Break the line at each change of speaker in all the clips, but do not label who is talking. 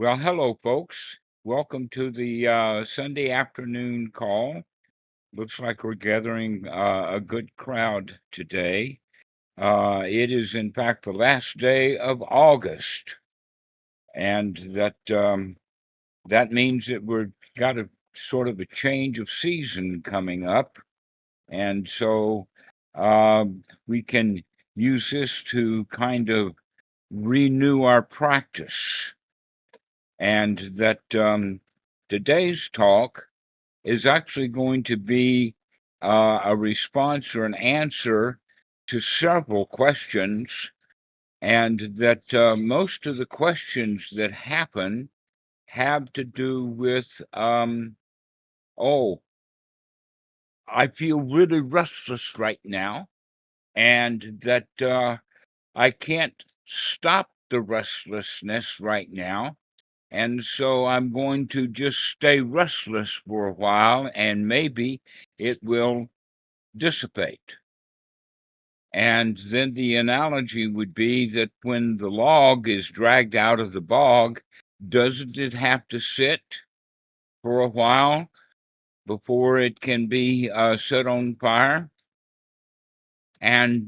Well, hello, folks. Welcome to the Sunday afternoon call. Looks like we're gathering a good crowd today. It is, in fact, the last day of August, and that means that we've got a sort of a change of season coming up, and so we can use this to kind of renew our practice. And that today's talk is actually going to be a response or an answer to several questions, and that most of the questions that happen have to do with, oh, I feel really restless right now, and that I can't stop the restlessness right now. And so I'm going to just stay restless for a while, and maybe it will dissipate. And then the analogy would be that when the log is dragged out of the bog, doesn't it have to sit for a while before it can be set on fire? And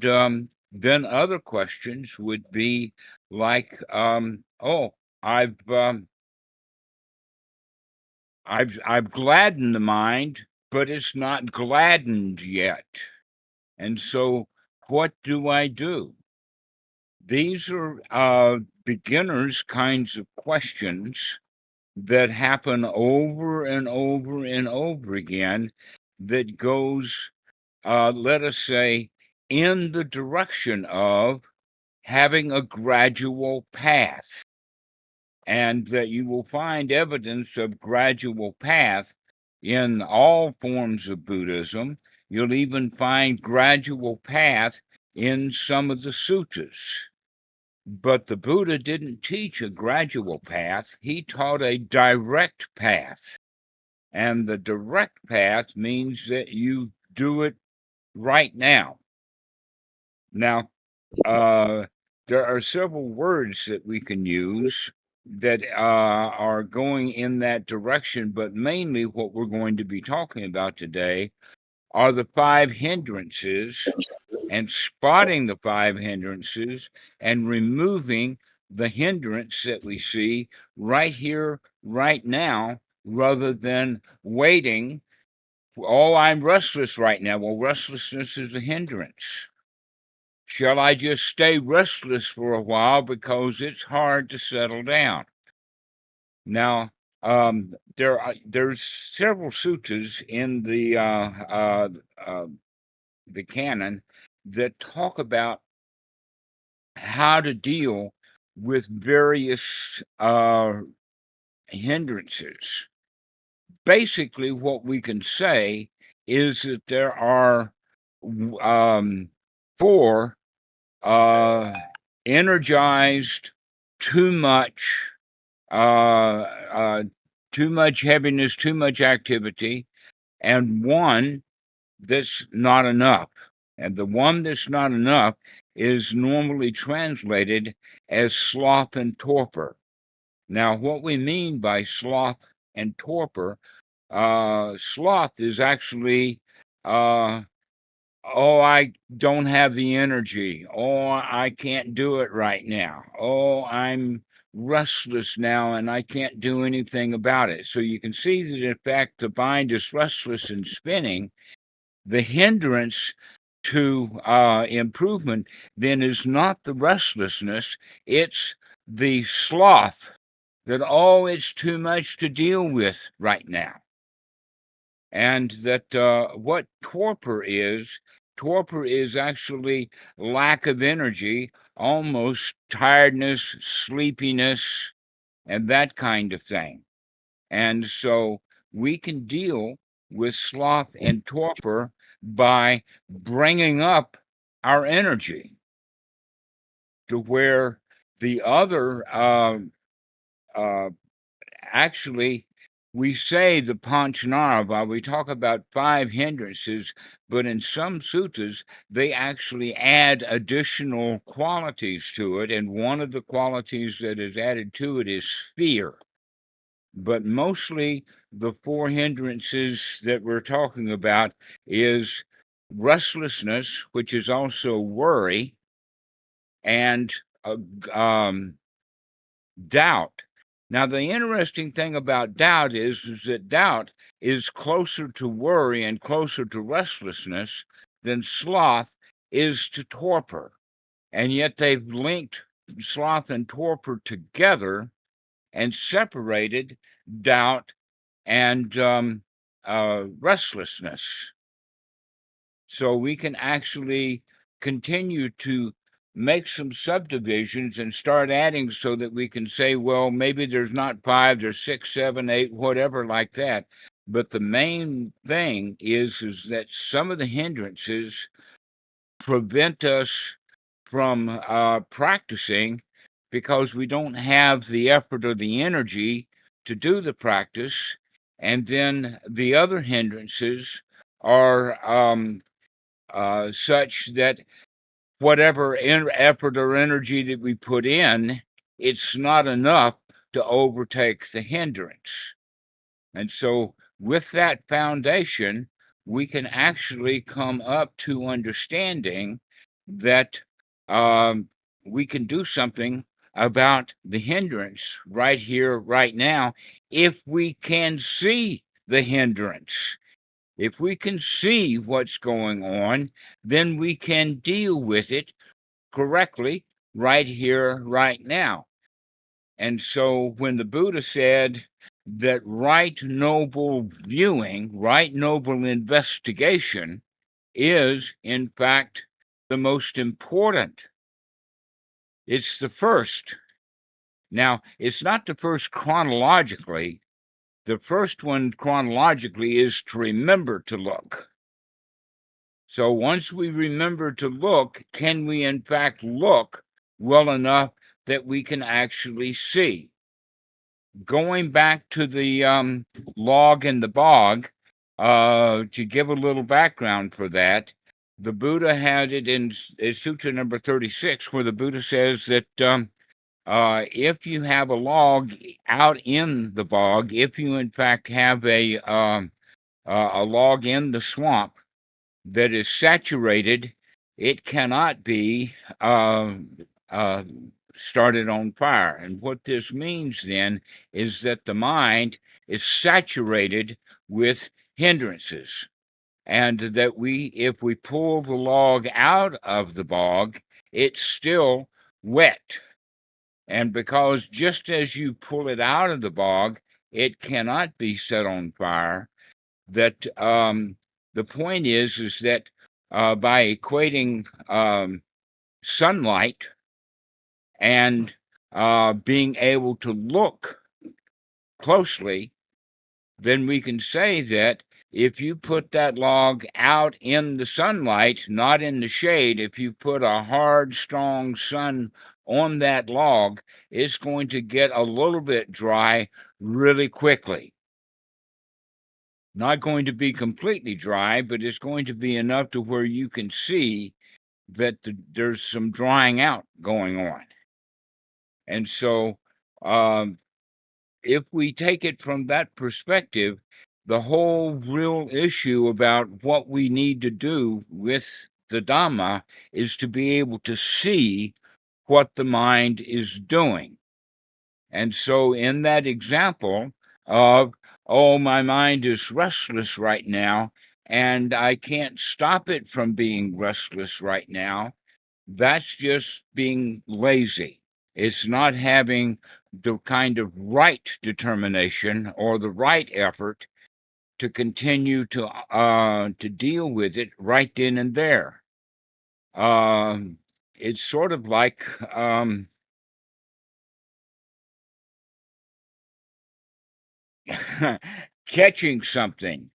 then other questions would be like, oh, I've um, I've gladdened the mind, but it's not gladdened yet. And so what do I do? These are beginners kinds of questions that happen over and over and over again that goes, let us say, in the direction of having a gradual path. And that you will find evidence of gradual path in all forms of Buddhism. You'll even find gradual path in some of the suttas. But the Buddha didn't teach a gradual path. He taught a direct path. And the direct path means that you do it right now. Now, there are several words that we can use that are going in that direction, but mainly what we're going to be talking about today are the five hindrances and spotting the five hindrances and removing the hindrance that we see right here, right now, rather than waiting. Oh, I'm restless right now. Well, restlessness is a hindrance. Shall I just stay restless for a while because it's hard to settle down? Now, there's several suttas in the canon that talk about how to deal with various hindrances. Basically, what we can say is that there are four energized, too much, uh, uh, too much heaviness, too much activity, and one that's not enough. And the one that's not enough is normally translated as sloth and torpor. Now, what we mean by sloth and torpor, sloth is actually uh, oh, I don't have the energy. Oh, I can't do it right now. Oh, I'm restless now and I can't do anything about it. So you can see that, in fact, the mind is restless and spinning. The hindrance to improvement then is not the restlessness, it's the sloth that, oh, it's too much to deal with right now. And that what torpor is actually lack of energy, almost tiredness, sleepiness, and that kind of thing. And so we can deal with sloth and torpor by bringing up our energy to where the other uh, actually we say the Panchanara, we talk about 5 hindrances, but in some suttas, they actually add additional qualities to it. And one of the qualities that is added to it is fear. But mostly the 4 hindrances that we're talking about is restlessness, which is also worry, and doubt. Now, the interesting thing about doubt is that doubt is closer to worry and closer to restlessness than sloth is to torpor. And yet they've linked sloth and torpor together and separated doubt and restlessness. So we can actually continue to make some subdivisions and start adding so that we can say, well, maybe there's not 5, there's 6, 7, 8, whatever like that. But the main thing is that some of the hindrances prevent us from practicing because we don't have the effort or the energy to do the practice. And then the other hindrances are such that whatever effort or energy that we put in, it's not enough to overtake the hindrance. And so, with that foundation, we can actually come up to understanding that we can do something about the hindrance right here, right now, if we can see the hindrance. If we can see what's going on, then we can deal with it correctly right here, right now. And so when the Buddha said that right noble viewing, right noble investigation is, in fact, the most important, it's the first. Now, it's not the first chronologically. The first one chronologically is to remember to look. So once we remember to look, can we in fact look well enough that we can actually see? Going back to the log and the bog, to give a little background for that, the Buddha had it in Sutra number 36, where the Buddha says that if you have a log out in the bog, if you in fact have a log in the swamp that is saturated, it cannot be uh, started on fire. And what this means then is that the mind is saturated with hindrances, and that if we pull the log out of the bog, it's still wet. And because just as you pull it out of the bog, it cannot be set on fire, that the point is that by equating sunlight and being able to look closely, then we can say that if you put that log out in the sunlight, not in the shade, if you put a hard, strong sun on that log, it's going to get a little bit dry really quickly. Not going to be completely dry, but it's going to be enough to where you can see that there's some drying out going on. And so, if we take it from that perspective, the whole real issue about what we need to do with the Dhamma is to be able to see what the mind is doing. And so, in that example of, oh, my mind is restless right now, and I can't stop it from being restless right now, that's just being lazy. It's not having the kind of right determination or the right effort to continue to deal with it right then and there. It's sort of like catching something.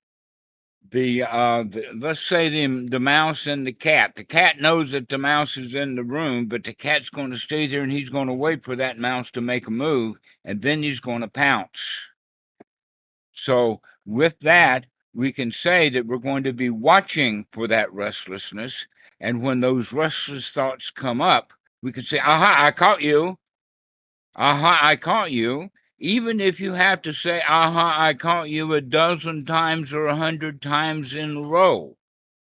Let's say the mouse and the cat. The cat knows that the mouse is in the room, but the cat's going to stay there and he's going to wait for that mouse to make a move, and then he's going to pounce. So with that, we can say that we're going to be watching for that restlessness. And when those restless thoughts come up, we can say, aha, I caught you. Aha, I caught you. Even if you have to say, aha, I caught you a dozen times or 100 times in a row,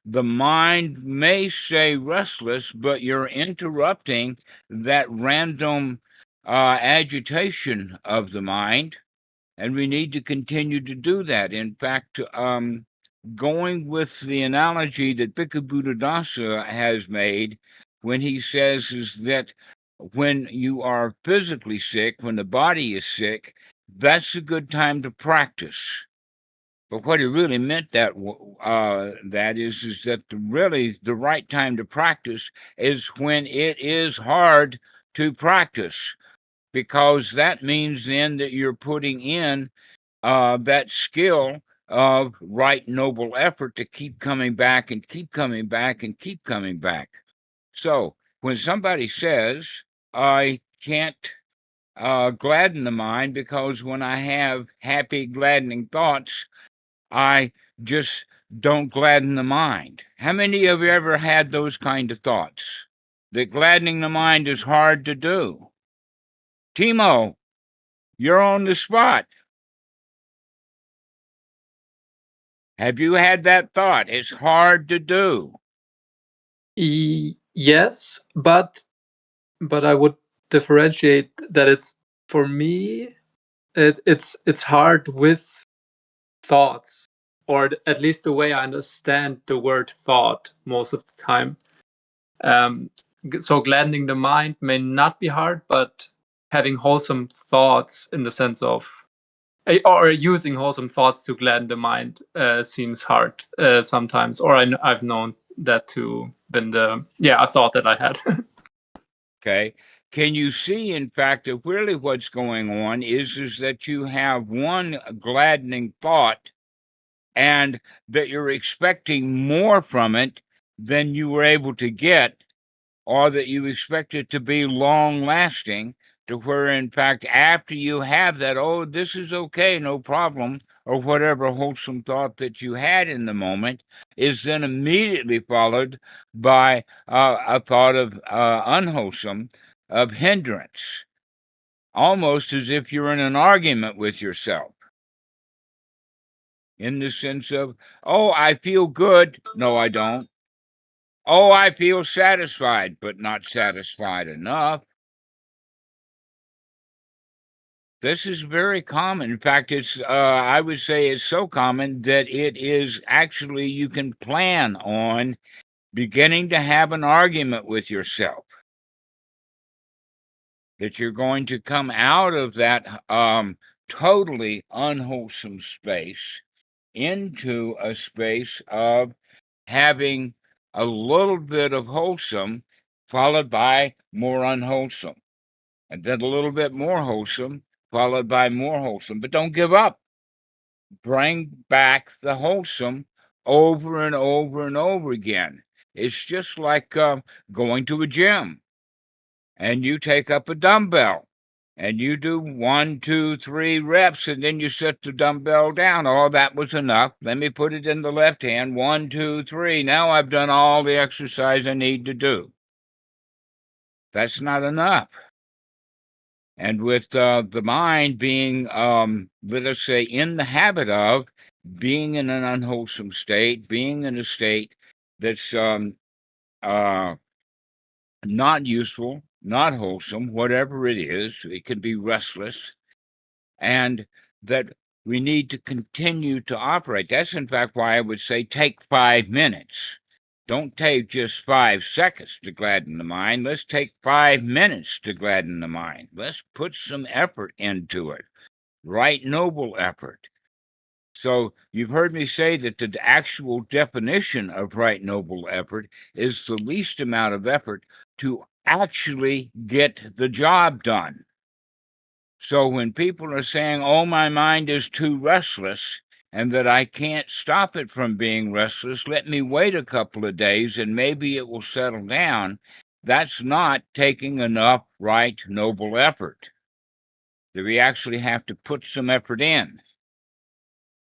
the mind may say restless, but you're interrupting that random agitation of the mind. And we need to continue to do that. In fact, going with the analogy that Bhikkhu Buddhadasa has made when he says is that when you are physically sick, when the body is sick, that's a good time to practice. But what he really meant that is that really the right time to practice is when it is hard to practice, because that means then that you're putting in that skill of right noble effort to keep coming back and keep coming back and keep coming back. So when somebody says, I can't gladden the mind because when I have happy, gladdening thoughts, I just don't gladden the mind. How many of you ever had those kind of thoughts? That gladdening the mind is hard to do. Timo, you're on the spot. Have you had that thought? It's hard to do.
Yes, but I would differentiate that it's, for me, it's hard with thoughts, or at least the way I understand the word thought most of the time. So gladdening the mind may not be hard, but having wholesome thoughts in the sense of, or using wholesome thoughts to gladden the mind seems hard sometimes. Or I've known that to been a thought that I had.
Okay. Can you see, in fact, that really what's going on is that you have one gladdening thought and that you're expecting more from it than you were able to get, or that you expect it to be long lasting, to where, in fact, after you have that, oh, this is okay, no problem, or whatever wholesome thought that you had in the moment, is then immediately followed by a thought of unwholesome, of hindrance, almost as if you're in an argument with yourself, in the sense of, oh, I feel good. No, I don't. Oh, I feel satisfied, but not satisfied enough. This is very common. In fact, it's I would say it's so common that it is actually, you can plan on beginning to have an argument with yourself, that you're going to come out of that totally unwholesome space into a space of having a little bit of wholesome followed by more unwholesome, and then a little bit more wholesome followed by more wholesome. But don't give up. Bring back the wholesome over and over and over again. It's just like going to a gym and you take up a dumbbell and you do 1, 2, 3 reps, and then you set the dumbbell down. Oh, that was enough. Let me put it in the left hand. 1, 2, 3. Now I've done all the exercise I need to do. That's not enough. And with the mind being, let us say, in the habit of being in an unwholesome state, being in a state that's not useful, not wholesome, whatever it is, it can be restless, and that we need to continue to operate. That's, in fact, why I would say take 5 minutes. Don't take just 5 seconds to gladden the mind. Let's take 5 minutes to gladden the mind. Let's put some effort into it, right noble effort. So you've heard me say that the actual definition of right noble effort is the least amount of effort to actually get the job done. So when people are saying, oh, my mind is too restless, and that I can't stop it from being restless, let me wait a couple of days and maybe it will settle down, that's not taking enough right noble effort. That we actually have to put some effort in.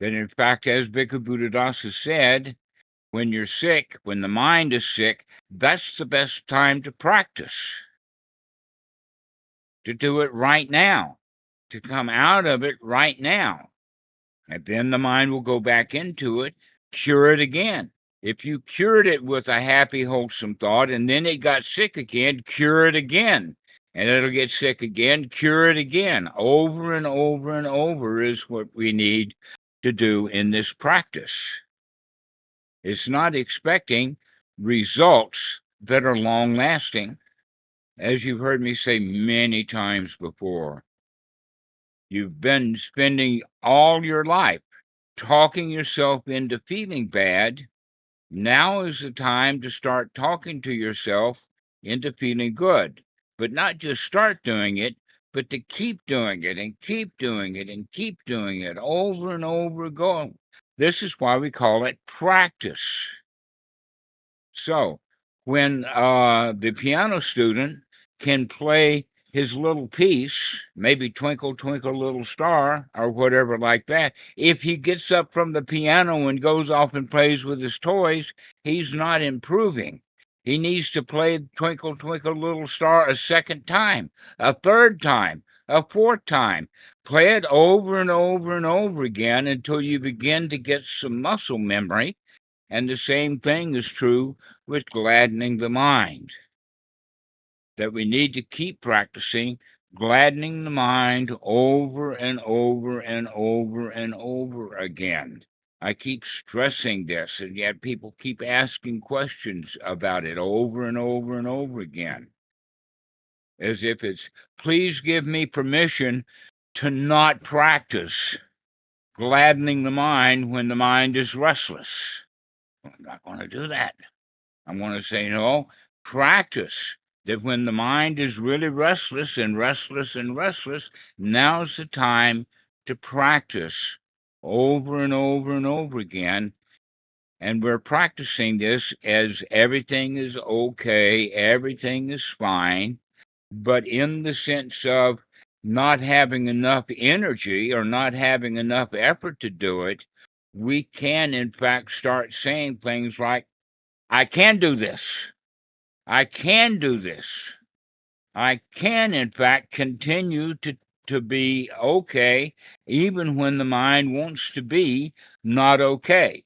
That in fact, as Bhikkhu Buddhadasa said, when you're sick, when the mind is sick, that's the best time to practice. To do it right now, to come out of it right now. And then the mind will go back into it, cure it again. If you cured it with a happy, wholesome thought, and then it got sick again, cure it again. And it'll get sick again, cure it again. Over and over and over is what we need to do in this practice. It's not expecting results that are long-lasting. As you've heard me say many times before, you've been spending all your life talking yourself into feeling bad. Now is the time to start talking to yourself into feeling good. But not just start doing it, but to keep doing it and keep doing it and keep doing it over and over again. This is why we call it practice. So when the piano student can play his little piece, maybe Twinkle, Twinkle, Little Star, or whatever like that, if he gets up from the piano and goes off and plays with his toys, he's not improving. He needs to play Twinkle, Twinkle, Little Star a second time, a third time, a fourth time. Play it over and over and over again until you begin to get some muscle memory. And the same thing is true with gladdening the mind, that we need to keep practicing gladdening the mind over and over and over and over again. I keep stressing this, and yet people keep asking questions about it over and over and over again, as if it's, please give me permission to not practice gladdening the mind when the mind is restless. I'm not going to do that. I'm going to say, no, practice that when the mind is really restless and restless and restless, now's the time to practice over and over and over again. And we're practicing this as everything is okay, everything is fine, but in the sense of not having enough energy or not having enough effort to do it, we can, in fact, start saying things like, I can do this. I can do this. I can, in fact, continue to be okay, even when the mind wants to be not okay.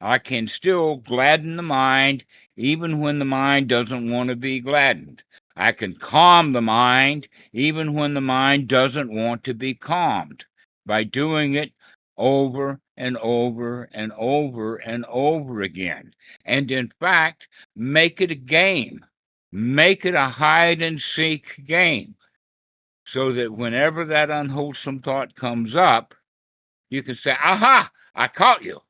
I can still gladden the mind, even when the mind doesn't want to be gladdened. I can calm the mind, even when the mind doesn't want to be calmed, by doing it over and over and over and over again. And in fact, make it a game. Make it a hide and seek game, so that whenever that unwholesome thought comes up, you can say, aha, I caught you.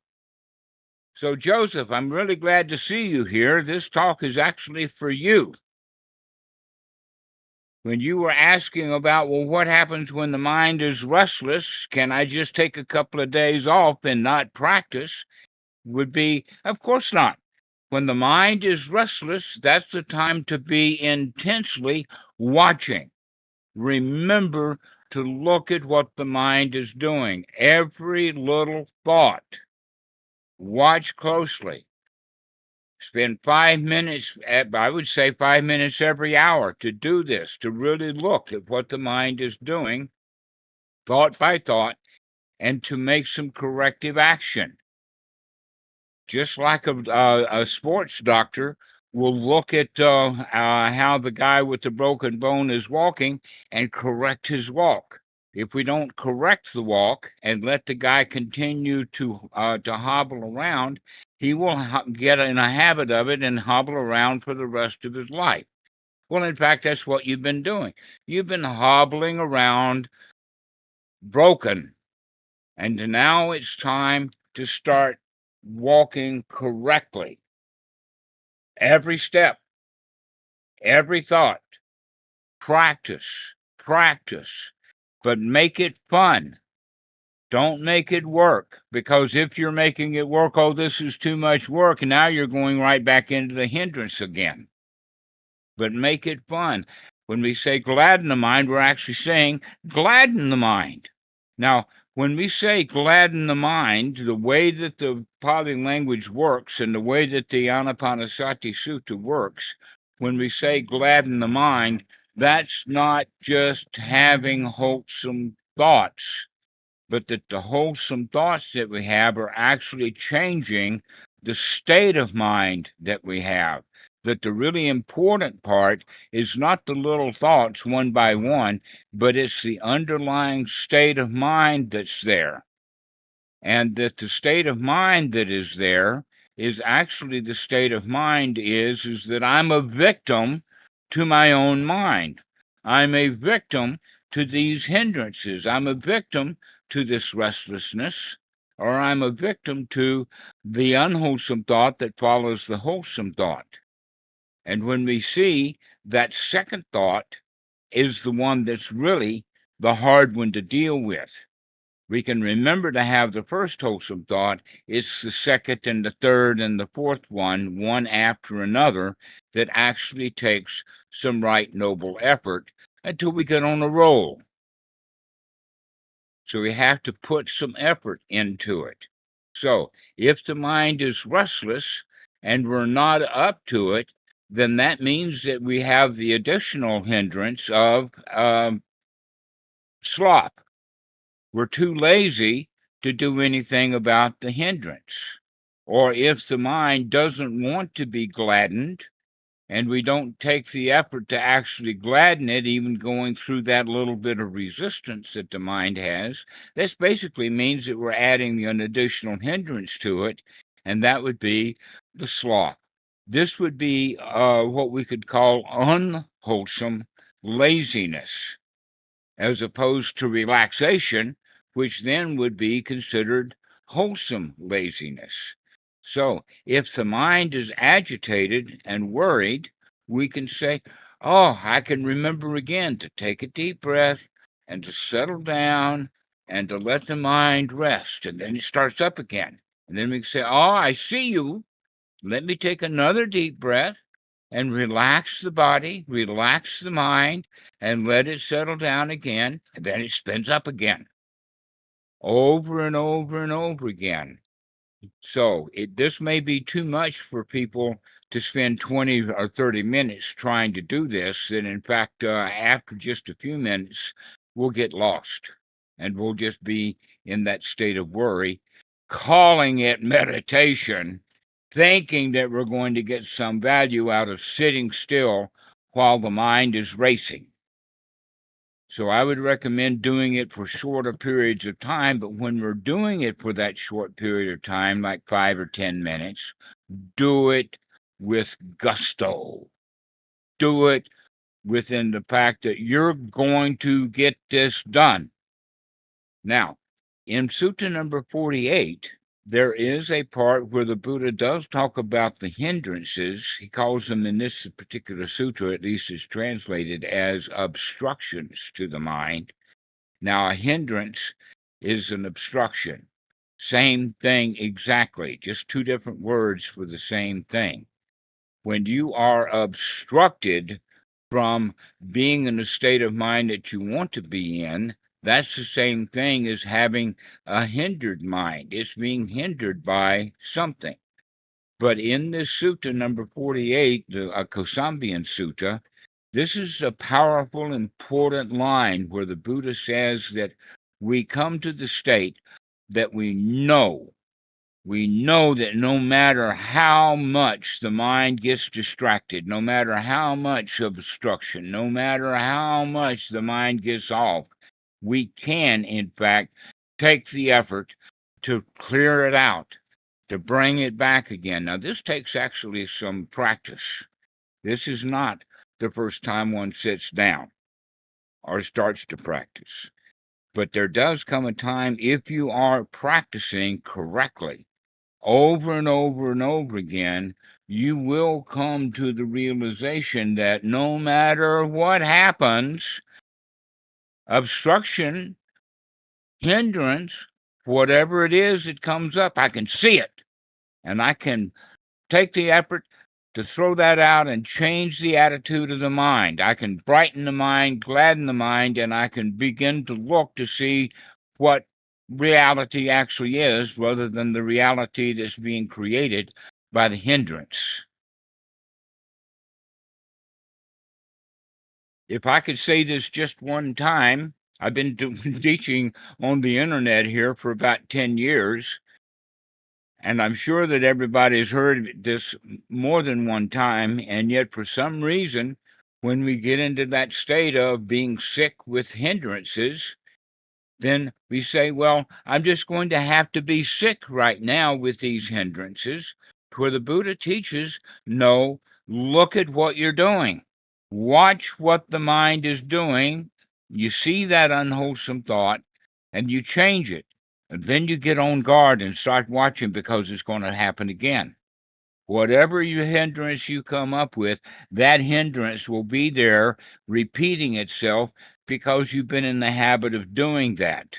So, Joseph, I'm really glad to see you here. This talk is actually for you. When you were asking about, well, what happens when the mind is restless? Can I just take a couple of days off and not practice? Would be, of course not. When the mind is restless, that's the time to be intensely watching. Remember to look at what the mind is doing. Every little thought. Watch closely. Spend 5 minutes, I would say 5 minutes every hour to do this, to really look at what the mind is doing, thought by thought, and to make some corrective action. Just like a sports doctor will look at how the guy with the broken bone is walking and correct his walk. If we don't correct the walk and let the guy continue to hobble around, he will get in a habit of it and hobble around for the rest of his life. Well, in fact, that's what you've been doing. You've been hobbling around broken, and now it's time to start walking correctly. Every step, every thought, practice, practice, but make it fun. Don't make it work, because if you're making it work, oh, this is too much work, now you're going right back into the hindrance again. But make it fun. When we say gladden the mind, we're actually saying gladden the mind. Now, when we say gladden the mind, the way that the Pali language works and the way that the Anapanasati Sutta works, when we say gladden the mind, that's not just having wholesome thoughts, but that the wholesome thoughts that we have are actually changing the state of mind that we have. That the really important part is not the little thoughts one by one, but it's the underlying state of mind that's there. And that the state of mind that is there is actually the state of mind is that I'm a victim to my own mind. I'm a victim to these hindrances. I'm a victim to this restlessness, or I'm a victim to the unwholesome thought that follows the wholesome thought. And when we see that second thought is the one that's really the hard one to deal with, we can remember to have the first wholesome thought. It's the second and the third and the fourth one after another, that actually takes some right noble effort until we get on a roll. So we have to put some effort into it. So if the mind is restless and we're not up to it, then that means that we have the additional hindrance of sloth. We're too lazy to do anything about the hindrance. Or if the mind doesn't want to be gladdened, and we don't take the effort to actually gladden it, even going through that little bit of resistance that the mind has, this basically means that we're adding an additional hindrance to it, and that would be the sloth. This would be what we could call unwholesome laziness, as opposed to relaxation, which then would be considered wholesome laziness. So, if the mind is agitated and worried, we can say, oh, I can remember again to take a deep breath and to settle down and to let the mind rest. And then it starts up again. And then we can say, oh, I see you. Let me take another deep breath and relax the body, relax the mind, and let it settle down again. And then it spins up again, over and over and over again. So this may be too much for people to spend 20 or 30 minutes trying to do this. And in fact, after just a few minutes, we'll get lost and we'll just be in that state of worry, calling it meditation, thinking that we're going to get some value out of sitting still while the mind is racing. So I would recommend doing it for shorter periods of time, but when we're doing it for that short period of time, like 5 or 10 minutes, do it with gusto. Do it within the fact that you're going to get this done. Now, in Sutta number 48, there is a part where the Buddha does talk about the hindrances. He calls them, in this particular sutta, at least is translated as obstructions to the mind. Now, a hindrance is an obstruction. Same thing exactly, just two different words for the same thing. When you are obstructed from being in a state of mind that you want to be in, that's the same thing as having a hindered mind. It's being hindered by something. But in this sutta number 48, the Kosambian Sutta, this is a powerful, important line where the Buddha says that we come to the state that we know that no matter how much the mind gets distracted, no matter how much obstruction, no matter how much the mind gets off, we can, in fact, take the effort to clear it out, to bring it back again. Now, this takes actually some practice. This is not the first time one sits down or starts to practice. But there does come a time, if you are practicing correctly, over and over and over again, you will come to the realization that no matter what happens, obstruction, hindrance, whatever it is that comes up, I can see it. And I can take the effort to throw that out and change the attitude of the mind. I can brighten the mind, gladden the mind, and I can begin to look to see what reality actually is, rather than the reality that's being created by the hindrance. If I could say this just one time, I've been teaching on the internet here for about 10 years, and I'm sure that everybody's heard this more than one time, and yet for some reason, when we get into that state of being sick with hindrances, then we say, well, I'm just going to have to be sick right now with these hindrances. Where the Buddha teaches, no, look at what you're doing. Watch what the mind is doing. You see that unwholesome thought and you change it. And then you get on guard and start watching, because it's going to happen again. Whatever your hindrance you come up with, that hindrance will be there repeating itself, because you've been in the habit of doing that.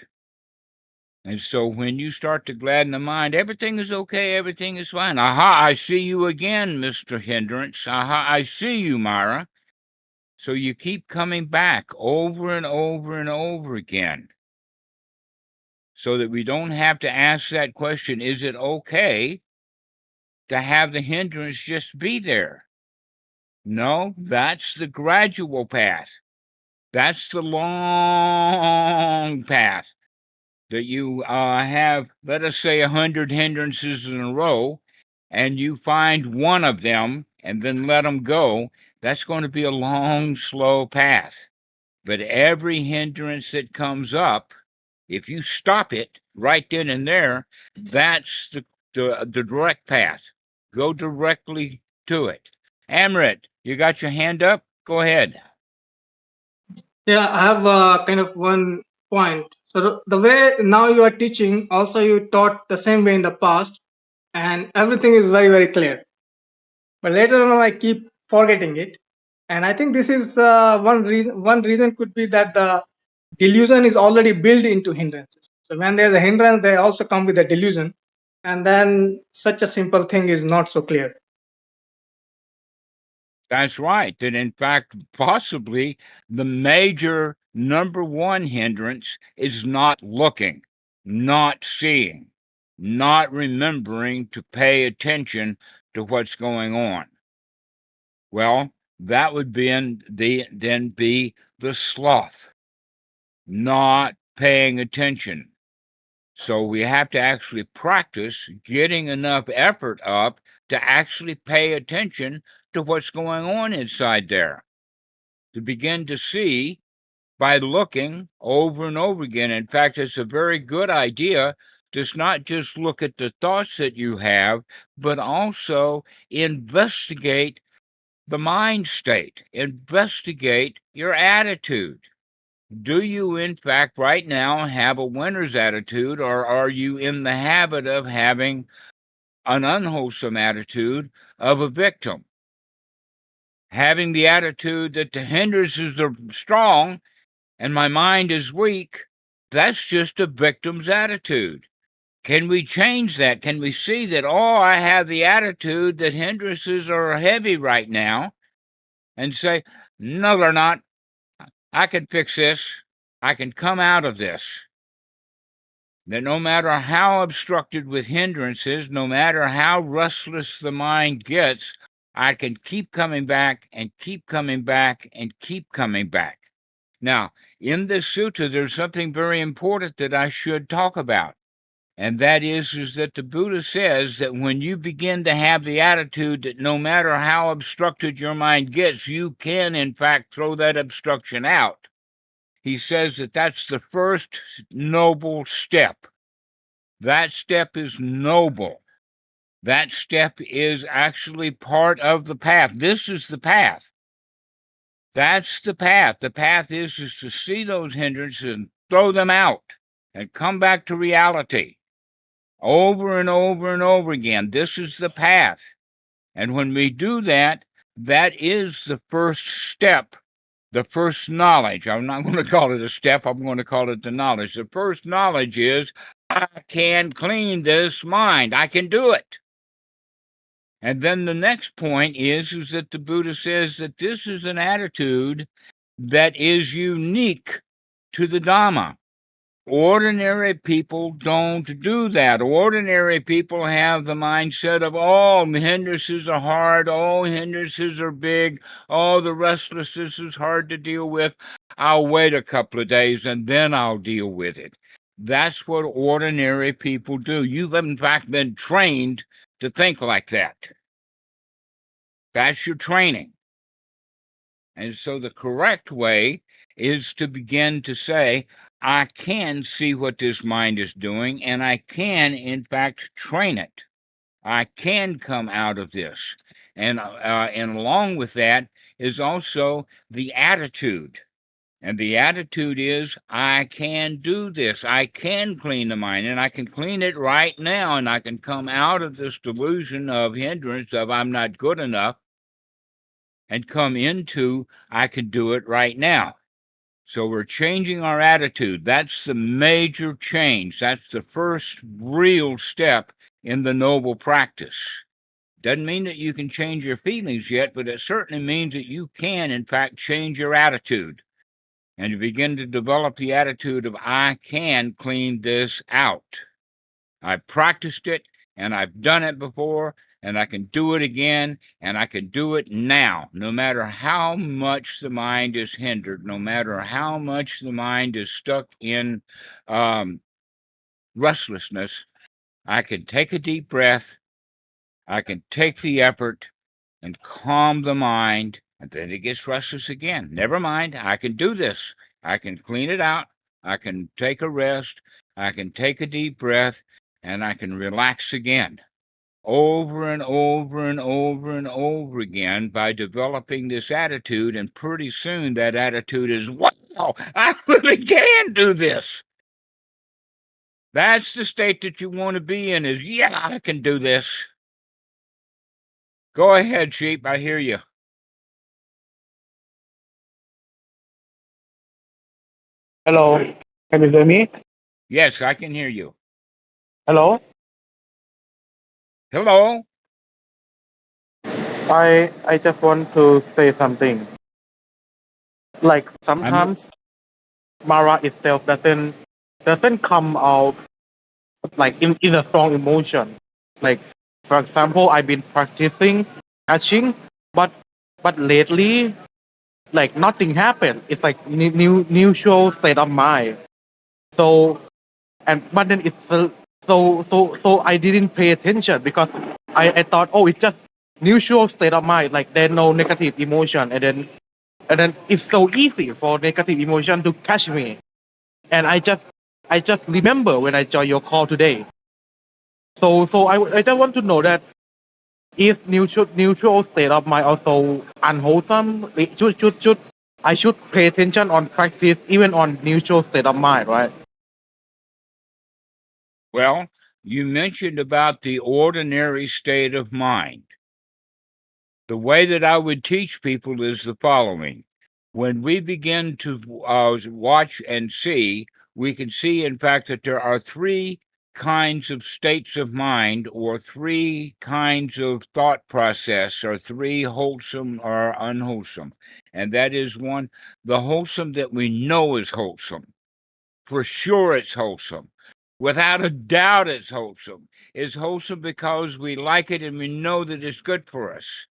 And so when you start to gladden the mind, everything is okay, everything is fine. Aha, I see you again, Mr. Hindrance. Aha, I see you, Myra. So you keep coming back over and over and over again, so that we don't have to ask that question, is it okay to have the hindrance just be there? No, that's the gradual path. That's the long path. That you have, let us say, 100 hindrances in a row, and you find one of them and then let them go. That's going to be a long, slow path. But every hindrance that comes up, if you stop it right then and there, that's the direct path. Go directly to it. Amrit, you got your hand up? Go ahead.
Yeah, I have kind of one point. So the way now you are teaching, also you taught the same way in the past, and everything is very, very clear. But later on, I keep forgetting it, and I think this is one reason. One reason could be that the delusion is already built into hindrances. So when there's a hindrance, they also come with a delusion, and then such a simple thing is not so clear.
That's right. That in fact, possibly the major number one hindrance is not looking, not seeing, not remembering to pay attention to what's going on. Well, that would then be the sloth, not paying attention. So we have to actually practice getting enough effort up to actually pay attention to what's going on inside there, to begin to see by looking over and over again. In fact, it's a very good idea to not just look at the thoughts that you have, but also investigate the mind state, investigate your attitude. Do you, in fact, right now have a winner's attitude, or are you in the habit of having an unwholesome attitude of a victim? Having the attitude that the hindrances are strong and my mind is weak, that's just a victim's attitude. Can we change that? Can we see that, oh, I have the attitude that hindrances are heavy right now, and say, no, they're not. I can fix this. I can come out of this. That no matter how obstructed with hindrances, no matter how restless the mind gets, I can keep coming back and keep coming back and keep coming back. Now, in this sutta, there's something very important that I should talk about. And that is that the Buddha says that when you begin to have the attitude that no matter how obstructed your mind gets, you can, in fact, throw that obstruction out. He says that that's the first noble step. That step is noble. That step is actually part of the path. This is the path. That's the path. The path is to see those hindrances and throw them out and come back to reality over and over and over again. This is the path. And when we do that, that is the first step, the first knowledge. I'm not going to call it a step. I'm going to call it the knowledge. The first knowledge is, I can clean this mind. I can do it. And then the next point is that the Buddha says that this is an attitude that is unique to the Dhamma. ordinary people don't do that. Ordinary people have the mindset of, oh, hindrances are hard, oh, hindrances are big, oh, the restlessness is hard to deal with. I'll wait a couple of days and then I'll deal with it. That's what ordinary people do. You've, in fact, been trained to think like that. That's your training. And so the correct way is to begin to say, I can see what this mind is doing, and I can, in fact, train it. I can come out of this. And along with that is also the attitude. And the attitude is, I can do this. I can clean the mind, and I can clean it right now, and I can come out of this delusion of hindrance of I'm not good enough and come into I can do it right now. So we're changing our attitude. That's the major change. That's the first real step in the noble practice. Doesn't mean that you can change your feelings yet, but it certainly means that you can, in fact, change your attitude. And you begin to develop the attitude of, I can clean this out. I've practiced it, and I've done it before, and I can do it again, and I can do it now, no matter how much the mind is hindered, no matter how much the mind is stuck in restlessness. I can take a deep breath, I can take the effort and calm the mind, and then it gets restless again. Never mind, I can do this. I can clean it out, I can take a rest, I can take a deep breath, and I can relax again. Over and over and over and over again by developing this attitude, and pretty soon that attitude is, wow, I really can do this. That's the state that you want to be in, is, yeah, I can do this. Go ahead, sheep, I hear you.
Hello, can you hear me?
Yes, I can hear you.
Hello,
Hello?
I just want to say something. Like
I'm
sometimes Mara itself doesn't come out like in a strong emotion. Like for example, I've been practicing catching, but lately like nothing happened. It's like neutral state of mind. So but then it's so I didn't pay attention because I thought, oh, it's just neutral state of mind, like there's no negative emotion, and then it's so easy for negative emotion to catch me, and I just remember when I joined your call today. So I just want to know that is neutral state of mind also unwholesome? Should I should pay attention on practice even on neutral state of mind, right?
Well, you mentioned about the ordinary state of mind. The way that I would teach people is the following. When we begin to watch and see, we can see, in fact, that there are three kinds of states of mind, or three kinds of thought process, or three wholesome or unwholesome. And that is one, the wholesome that we know is wholesome. For sure it's wholesome. Without a doubt it's wholesome. It's wholesome because we like it and we know that it's good for us.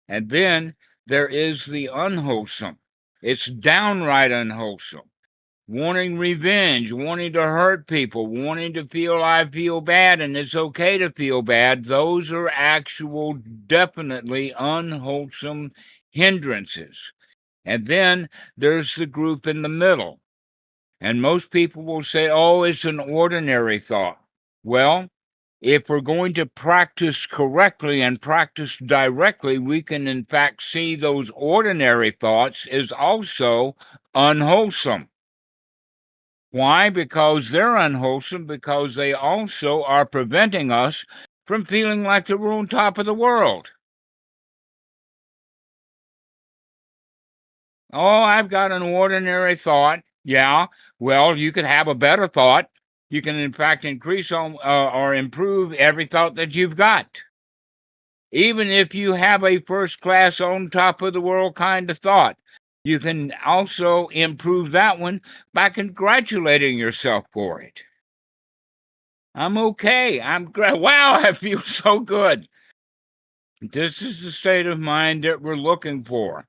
And then there is the unwholesome. It's downright unwholesome. Wanting revenge, wanting to hurt people, wanting to feel I feel bad and it's okay to feel bad. Those are actual, definitely unwholesome hindrances. And then there's the group in the middle. And most people will say, oh, it's an ordinary thought. Well, if we're going to practice correctly and practice directly, we can in fact see those ordinary thoughts as also unwholesome. Why? Because they're unwholesome, because they also are preventing us from feeling like we're on top of the world. Oh, I've got an ordinary thought. Yeah, well, you could have a better thought. You can, in fact, increase or improve every thought that you've got. Even if you have a first-class on top of the world kind of thought, You can also improve that one by congratulating yourself for it. I'm okay. I'm great. Wow, I feel so good. This is the state of mind that we're looking for.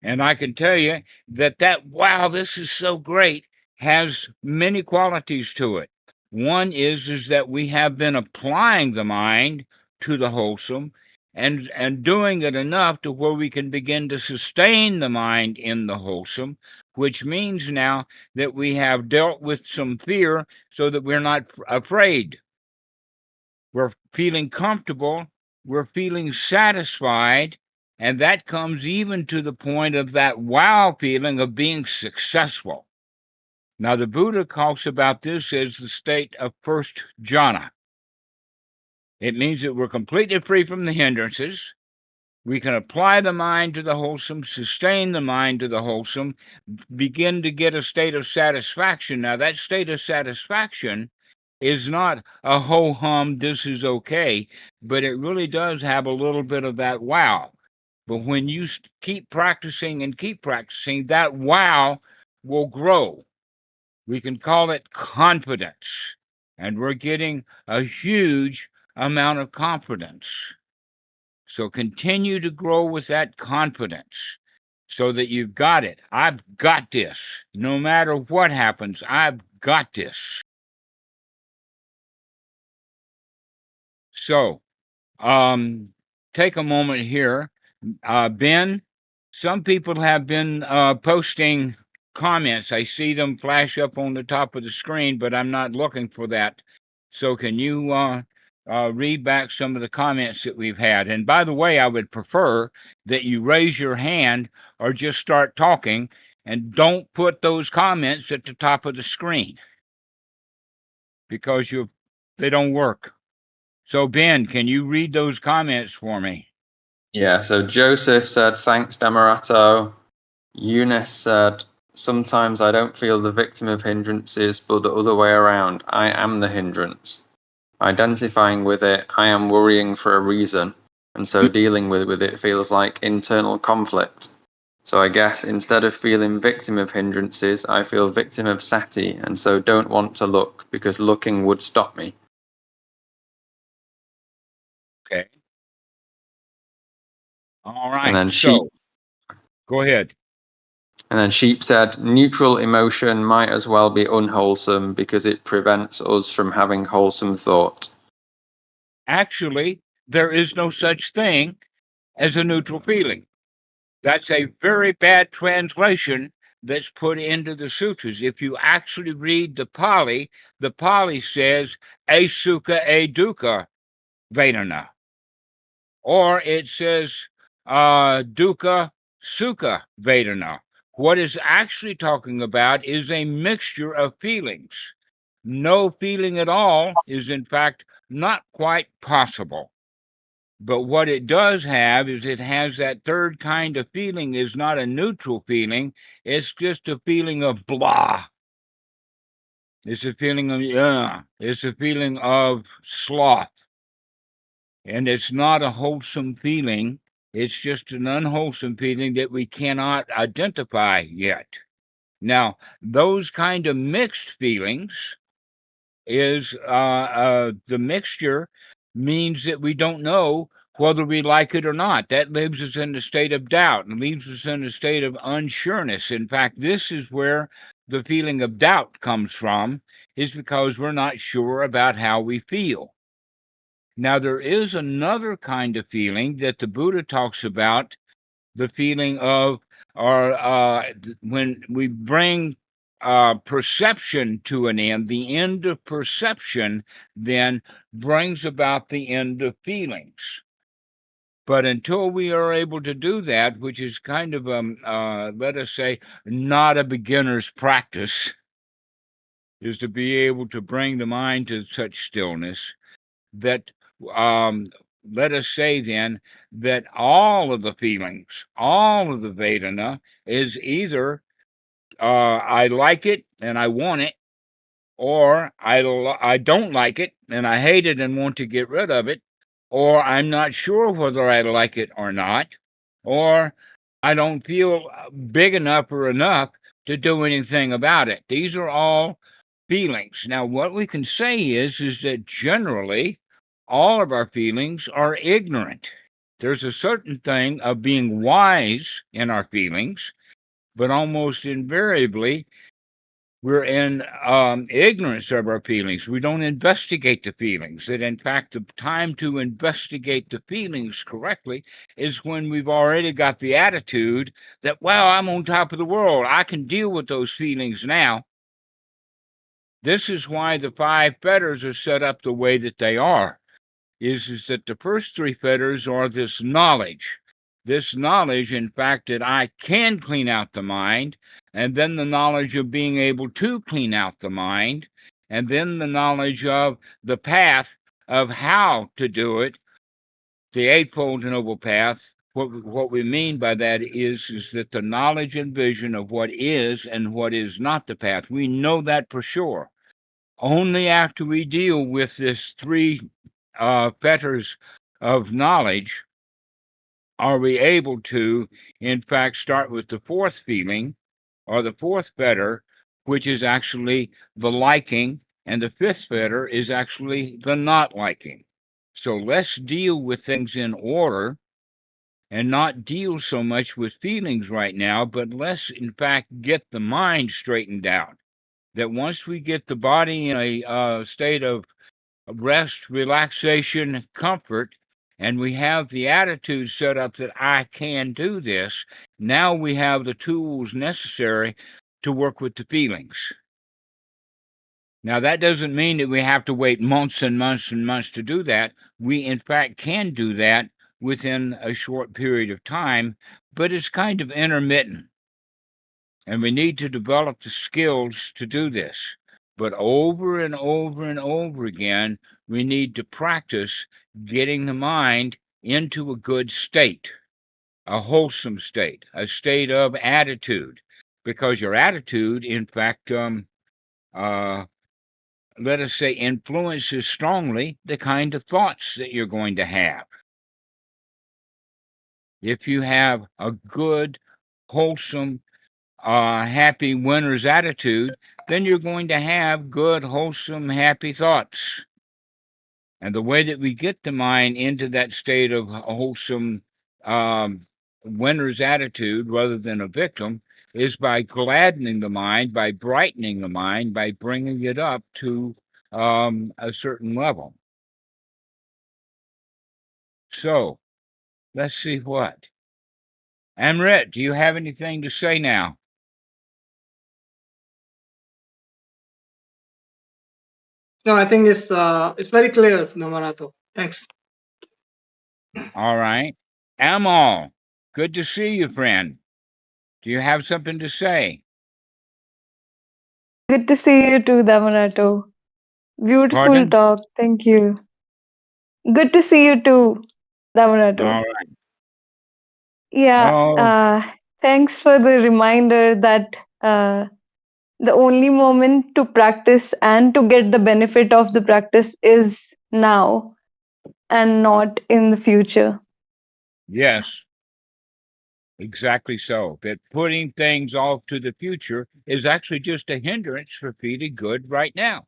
And I can tell you that wow, this is so great, has many qualities to it. One is that we have been applying the mind to the wholesome and doing it enough to where we can begin to sustain the mind in the wholesome, which means now that we have dealt with some fear so that we're not afraid. We're feeling comfortable, we're feeling satisfied, and that comes even to the point of that wow feeling of being successful. Now, the Buddha talks about this as the state of first jhana. It means that we're completely free from the hindrances. We can apply the mind to the wholesome, sustain the mind to the wholesome, begin to get a state of satisfaction. Now, that state of satisfaction is not a ho-hum, this is okay, but it really does have a little bit of that wow. But when you keep practicing and keep practicing, that wow will grow. We can call it confidence, and we're getting a huge amount of confidence. So continue to grow with that confidence so that you've got it. I've got this. No matter what happens, I've got this. So, take a moment here. Ben, some people have been posting comments. I see them flash up on the top of the screen, but I'm not looking for that. So can you read back some of the comments that we've had? And by the way, I would prefer that you raise your hand or just start talking and don't put those comments at the top of the screen because they don't work. So, Ben, can you read those comments for me?
Yeah, so Joseph said, thanks, Dhammarato. Eunice said, sometimes I don't feel the victim of hindrances, but the other way around. I am the hindrance. Identifying with it, I am worrying for a reason, and so dealing with it feels like internal conflict. So I guess instead of feeling victim of hindrances, I feel victim of sati, and so don't want to look because looking would stop me.
Okay. All right.
And then
So, go ahead.
And then Sheep said, neutral emotion might as well be unwholesome because it prevents us from having wholesome thought.
Actually, there is no such thing as a neutral feeling. That's a very bad translation that's put into the sutras. If you actually read the Pali says, a sukha, a dukkha, vedana. Or it says, dukkha, sukha, vedana. What is actually talking about is a mixture of feelings. No feeling at all is, in fact, not quite possible. But what it does have is it has that third kind of feeling is not a neutral feeling. It's just a feeling of blah. It's a feeling of, it's a feeling of sloth. And it's not a wholesome feeling. It's just an unwholesome feeling that we cannot identify yet. Now, those kind of mixed feelings is the mixture means that we don't know whether we like it or not. That leaves us in a state of doubt and leaves us in a state of unsureness. In fact, this is where the feeling of doubt comes from, is because we're not sure about how we feel. Now, there is another kind of feeling that the Buddha talks about, the feeling of, or when we bring perception to an end, the end of perception then brings about the end of feelings. But until we are able to do that, which is kind of, let us say, not a beginner's practice, is to be able to bring the mind to such stillness that, let us say then, that all of the feelings, all of the Vedana is either I like it and I want it, or I don't like it and I hate it and want to get rid of it, or I'm not sure whether I like it or not, or I don't feel big enough or enough to do anything about it. These are all feelings. Now, what we can say is that generally all of our feelings are ignorant. There's a certain thing of being wise in our feelings, but almost invariably we're in ignorance of our feelings. We don't investigate the feelings. That, in fact, the time to investigate the feelings correctly is when we've already got the attitude that, well, I'm on top of the world. I can deal with those feelings now. This is why the 5 fetters are set up the way that they are, is that the first 3 fetters are this knowledge. This knowledge, in fact, that I can clean out the mind, and then the knowledge of being able to clean out the mind, and then the knowledge of the path of how to do it, the Eightfold Noble Path. What we mean by that is that the knowledge and vision of what is and what is not the path, we know that for sure. Only after we deal with this 3 fetters of knowledge are we able to, in fact, start with the 4th feeling or the 4th fetter, which is actually the liking, and the 5th fetter is actually the not liking. So let's deal with things in order and not deal so much with feelings right now, but let's, in fact, get the mind straightened out. That once we get the body in a state of rest, relaxation, comfort, and we have the attitude set up that I can do this, now we have the tools necessary to work with the feelings. Now, that doesn't mean that we have to wait months and months and months to do that. We, in fact, can do that within a short period of time, but it's kind of intermittent. And we need to develop the skills to do this. But over and over and over again, we need to practice getting the mind into a good state, a wholesome state, a state of attitude, because your attitude, in fact, let us say, influences strongly the kind of thoughts that you're going to have. If you have a good, wholesome, happy winner's attitude, then you're going to have good, wholesome, happy thoughts. And the way that we get the mind into that state of a wholesome winner's attitude rather than a victim is by gladdening the mind, by brightening the mind, by bringing it up to a certain level. So let's see what. Amrit, do you have anything to say now?
No, I think it's very clear, Dhammarato. Thanks.
All right. Amal, good to see you, friend. Do you have something to say?
Good to see you too, Dhammarato. Beautiful
Pardon?
talk. Thank you. Good to see you too, Dhammarato.
All right.
Yeah,
Oh,
thanks for the reminder that the only moment to practice and to get the benefit of the practice is now and not in the future.
yes, exactly so. That putting things off to the future is actually just a hindrance for feeling good right now.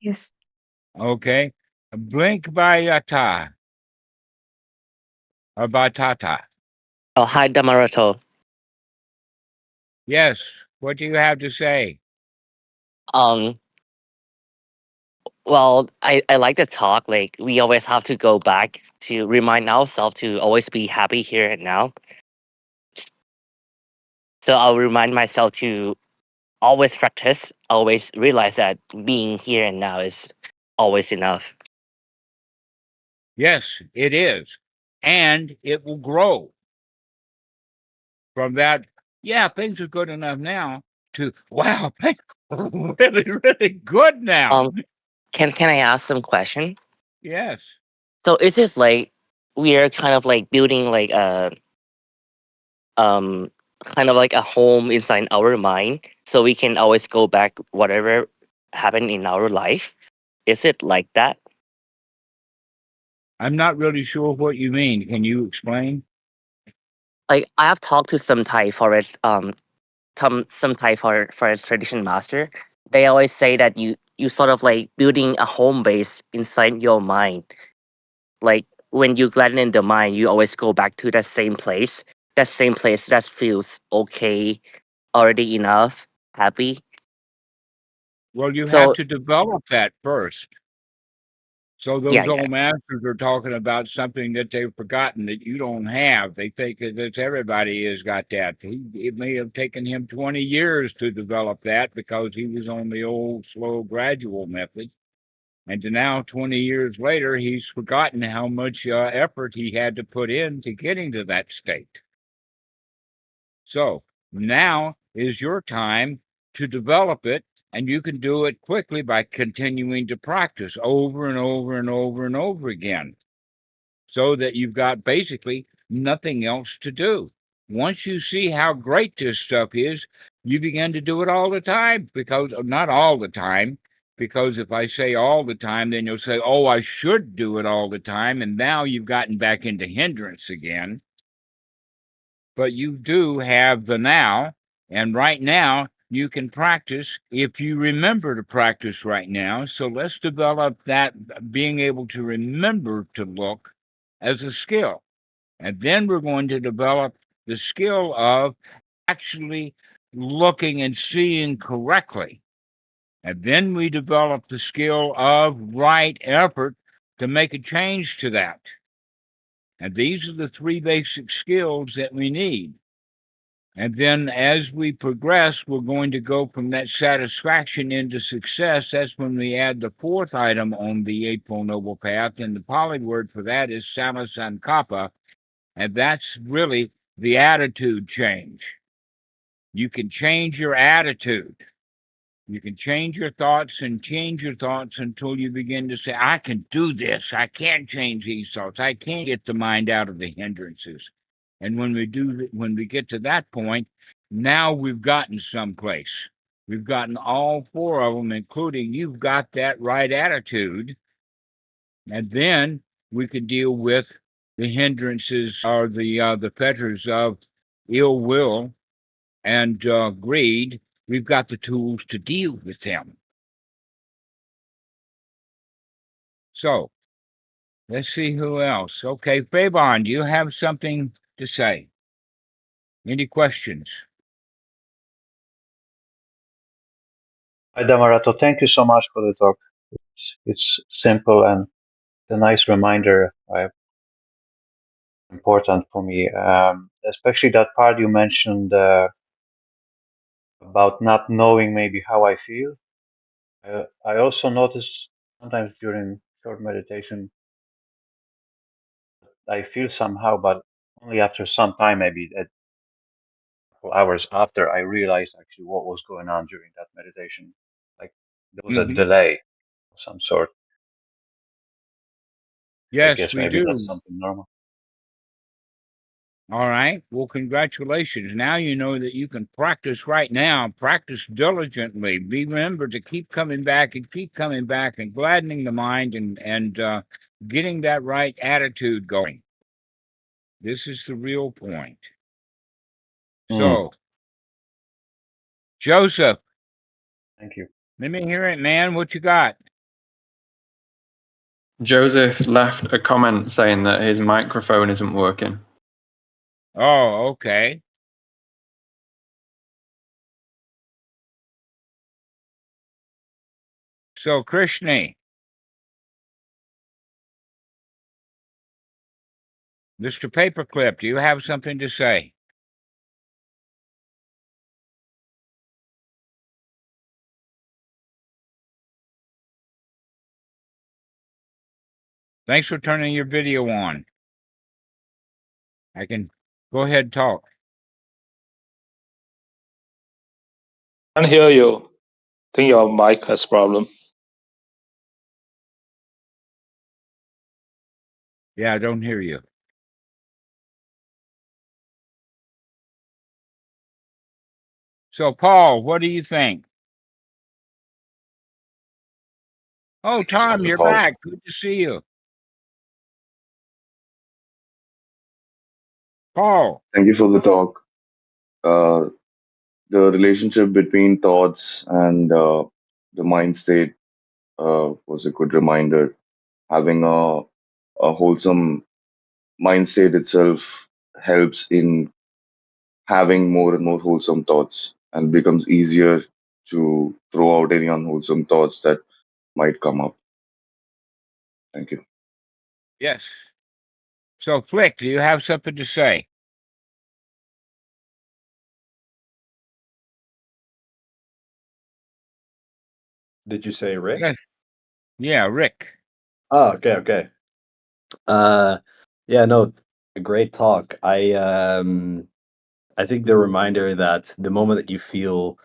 Yes.
Okay. Blink Bayata or Batata.
Oh, hi, Dhammarato.
Yes. What do you have to say?
Um, well, I like the talk. Like, we always have to go back to remind ourselves to always be happy here and now. So I'll remind myself to always practice, always realize that being here and now is always enough.
Yes, it is. And it will grow from that. Yeah, things are good enough now to, wow, things are really, really good now.
Can I ask some question?
Yes.
So is this like we are kind of like building like a kind of like a home inside our mind, so we can always go back whatever happened in our life? Is it like that?
I'm not really sure what you mean. Can you explain?
like I have talked to some Thai forest some Thai forest tradition master. They always say that you sort of like building a home base inside your mind. Like when you gladden in the mind, you always go back to that same place. That same place that feels okay, already enough, happy.
Well, you have
So
to develop that first. So
yeah,
those
yeah.
old masters are talking about something that they've forgotten that you don't have. They think that everybody has got that. It may have taken him 20 years to develop that because he was on the old slow gradual method. And now 20 years later, he's forgotten how much effort he had to put into getting to that state. So now is your time to develop it, and you can do it quickly by continuing to practice over and over and over and over again, so that you've got basically nothing else to do. Once you see how great this stuff is, you begin to do it all the time, because not all the time, because if I say all the time, then you'll say, oh, I should do it all the time. And now you've gotten back into hindrance again. But you do have the now, and right now you can practice if you remember to practice right now. So let's develop that being able to remember to look as a skill. And then we're going to develop the skill of actually looking and seeing correctly. And then we develop the skill of right effort to make a change to that. And these are the three basic skills that we need. And then as we progress, we're going to go from that satisfaction into success. That's when we add the fourth item on the Eightfold Noble Path. And the Pali word for that is samasankappa. And that's really the attitude change. You can change your attitude. You can change your thoughts and change your thoughts until you begin to say, I can do this. I can change these thoughts. I can get the mind out of the hindrances. And when we get to that point, now we've gotten someplace. We've gotten all four of them, including you've got that right attitude. And then we can deal with the hindrances or the fetters of ill will and greed. We've got the tools to deal with them. So let's see who else. Okay, Fabian, do you have something to say? Any questions?
Hi, Dhammarato. Thank you so much for the talk. It's simple and a nice reminder, important for me, especially that part you mentioned about not knowing maybe how I feel. I also notice sometimes during short meditation, I feel somehow, but only after some time, maybe a couple hours after I realized actually what was going on during that meditation. Like there was a delay of some sort. I
Yes,
guess
we
maybe that's
do.
something normal.
All right. Well, congratulations. Now you know that you can practice right now. Practice diligently. Remember to keep coming back and gladdening the mind and getting that right attitude going. This is the real point. So, Joseph,
Thank you.
let me hear it, man. What you got?
Joseph left a comment saying that his microphone isn't working.
Oh, okay. So, Krishna, Mr. Paperclip, do you have something to say? Thanks for turning your video on. I can go ahead and talk.
Can't hear you. Think your mic has problem.
Yeah, I don't hear you. So, Paul, what do you think? Oh, Tom, you're
Paul.
back. Good to see you. Paul.
Thank you for the talk. The relationship between thoughts and the mind state was a good reminder. Having a wholesome mind state itself helps in having more and more wholesome thoughts and becomes easier to throw out any unwholesome thoughts that might come up. Thank you.
Yes. So, Flick, do you have something to say?
Did you say Rick?
Yes. Yeah, Rick.
Oh, okay. Yeah, no, a great talk. I think the reminder that the moment that you feel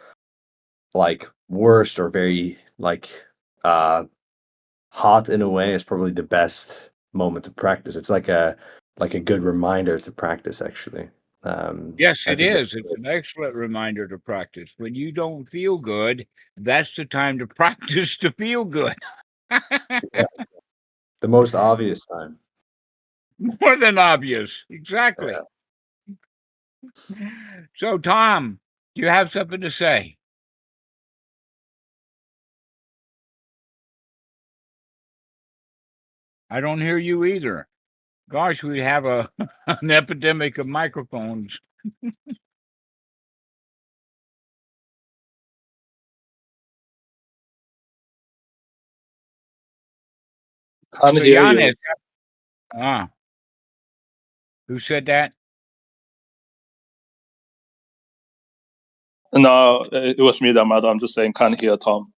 like worst or very like hot in a way is probably the best moment to practice. It's like a good reminder to practice actually.
Yes,
I
it
think
is. It's an excellent reminder to practice. When you don't feel good, that's the time to practice to feel good.
yeah, the most obvious time.
More than obvious. Exactly.
Yeah.
So, Tom, do you have something to say? I don't hear you either. Gosh, we have an epidemic of microphones.
Can't
So,
hear
Giannis,
you.
who said that?
No, it was me, Dhammarato. I'm just saying, can't hear Tom.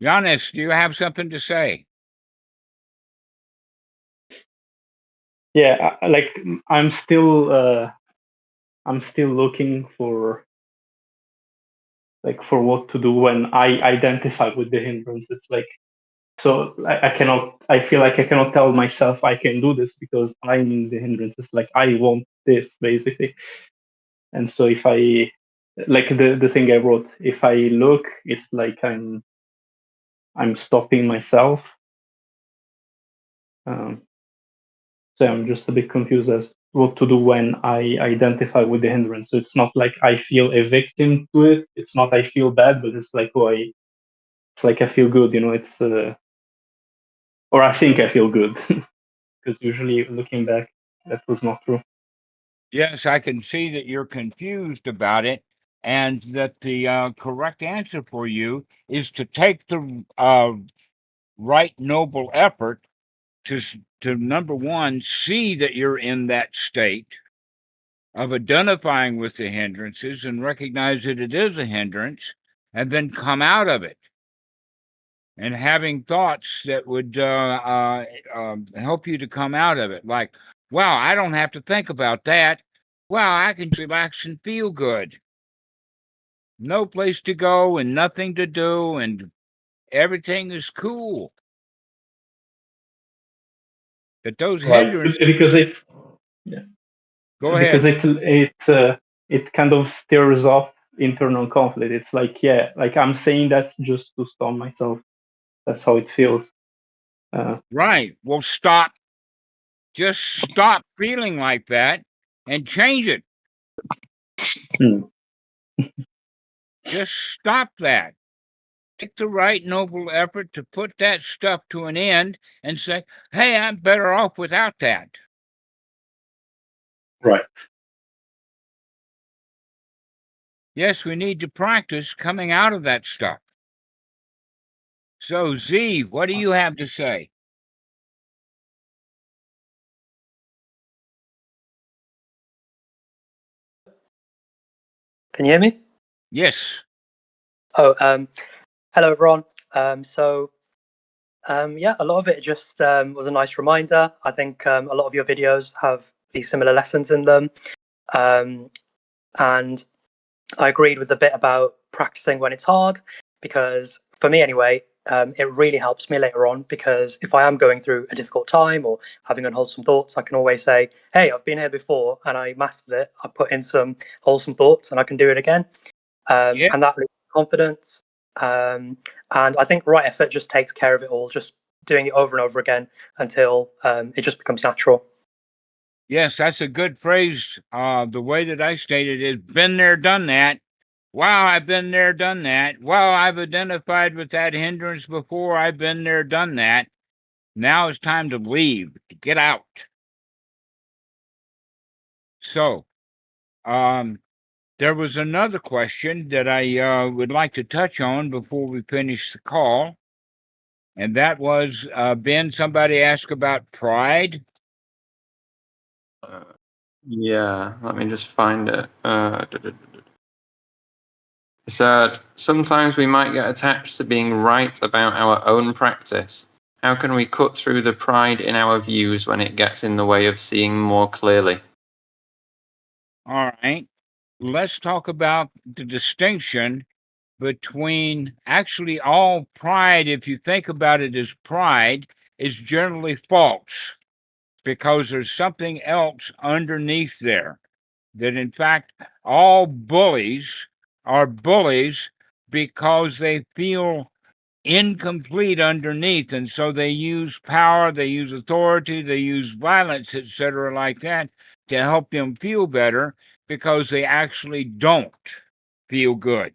Giannis, do you have something to say?
Yeah, like I'm still looking for what to do when I identify with the hindrances. Like, so I feel like I cannot tell myself I can do this because I'm in the hindrances. Like, I want this basically. And so if I, like the thing I wrote, if I look, it's like I'm stopping myself. So I'm just a bit confused as what to do when I identify with the hindrance. So it's not like I feel a victim to it. It's not I feel bad, but it's like it's like I feel good. It's or I think I feel good because usually looking back, that was not true.
Yes, I can see that you're confused about it, and that the correct answer for you is to take the right noble effort to number one, see that you're in that state of identifying with the hindrances and recognize that it is a hindrance, and then come out of it and having thoughts that would help you to come out of it. Like, wow, I don't have to think about that. Wow, I can relax and feel good. No place to go and nothing to do, and everything is cool. That those hindrances.
Because it, yeah,
Go
because
ahead.
it kind of stirs up internal conflict. It's like, yeah, like I'm saying that just to stop myself. That's how it feels.
Right. Well, stop. Just stop feeling like that and change it. Just stop that. Take the right noble effort to put that stuff to an end and say, hey, I'm better off without that.
Right.
Yes, we need to practice coming out of that stuff. So, Z, what do you have to say?
Can you hear me?
Yes.
Oh, hello everyone. Yeah, a lot of it just was a nice reminder. I think a lot of your videos have these similar lessons in them, and I agreed with the bit about practicing when it's hard, because for me anyway, it really helps me later on, because if I am going through a difficult time or having unwholesome thoughts, I can always say, hey, I've been here before and I mastered it. I put in some wholesome thoughts and I can do it again. And that leads to confidence. And I think right effort just takes care of it all. Just doing it over and over again until it just becomes natural.
Yes, that's a good phrase. The way that I stated it is been there, done that. Wow, I've been there, done that. Wow, I've identified with that hindrance before. I've been there, done that. Now it's time to leave, to get out. So, there was another question that I would like to touch on before we finish the call. And that was, Ben, somebody asked about pride.
Yeah, let me just find it. It said, sometimes we might get attached to being right about our own practice. How can we cut through the pride in our views when it gets in the way of seeing more clearly?
All right. Let's talk about the distinction between actually all pride, if you think about it as pride, is generally false because there's something else underneath there. That in fact, all bullies are bullies because they feel incomplete underneath, and so they use power, they use authority, they use violence, etc., like that, to help them feel better because they actually don't feel good.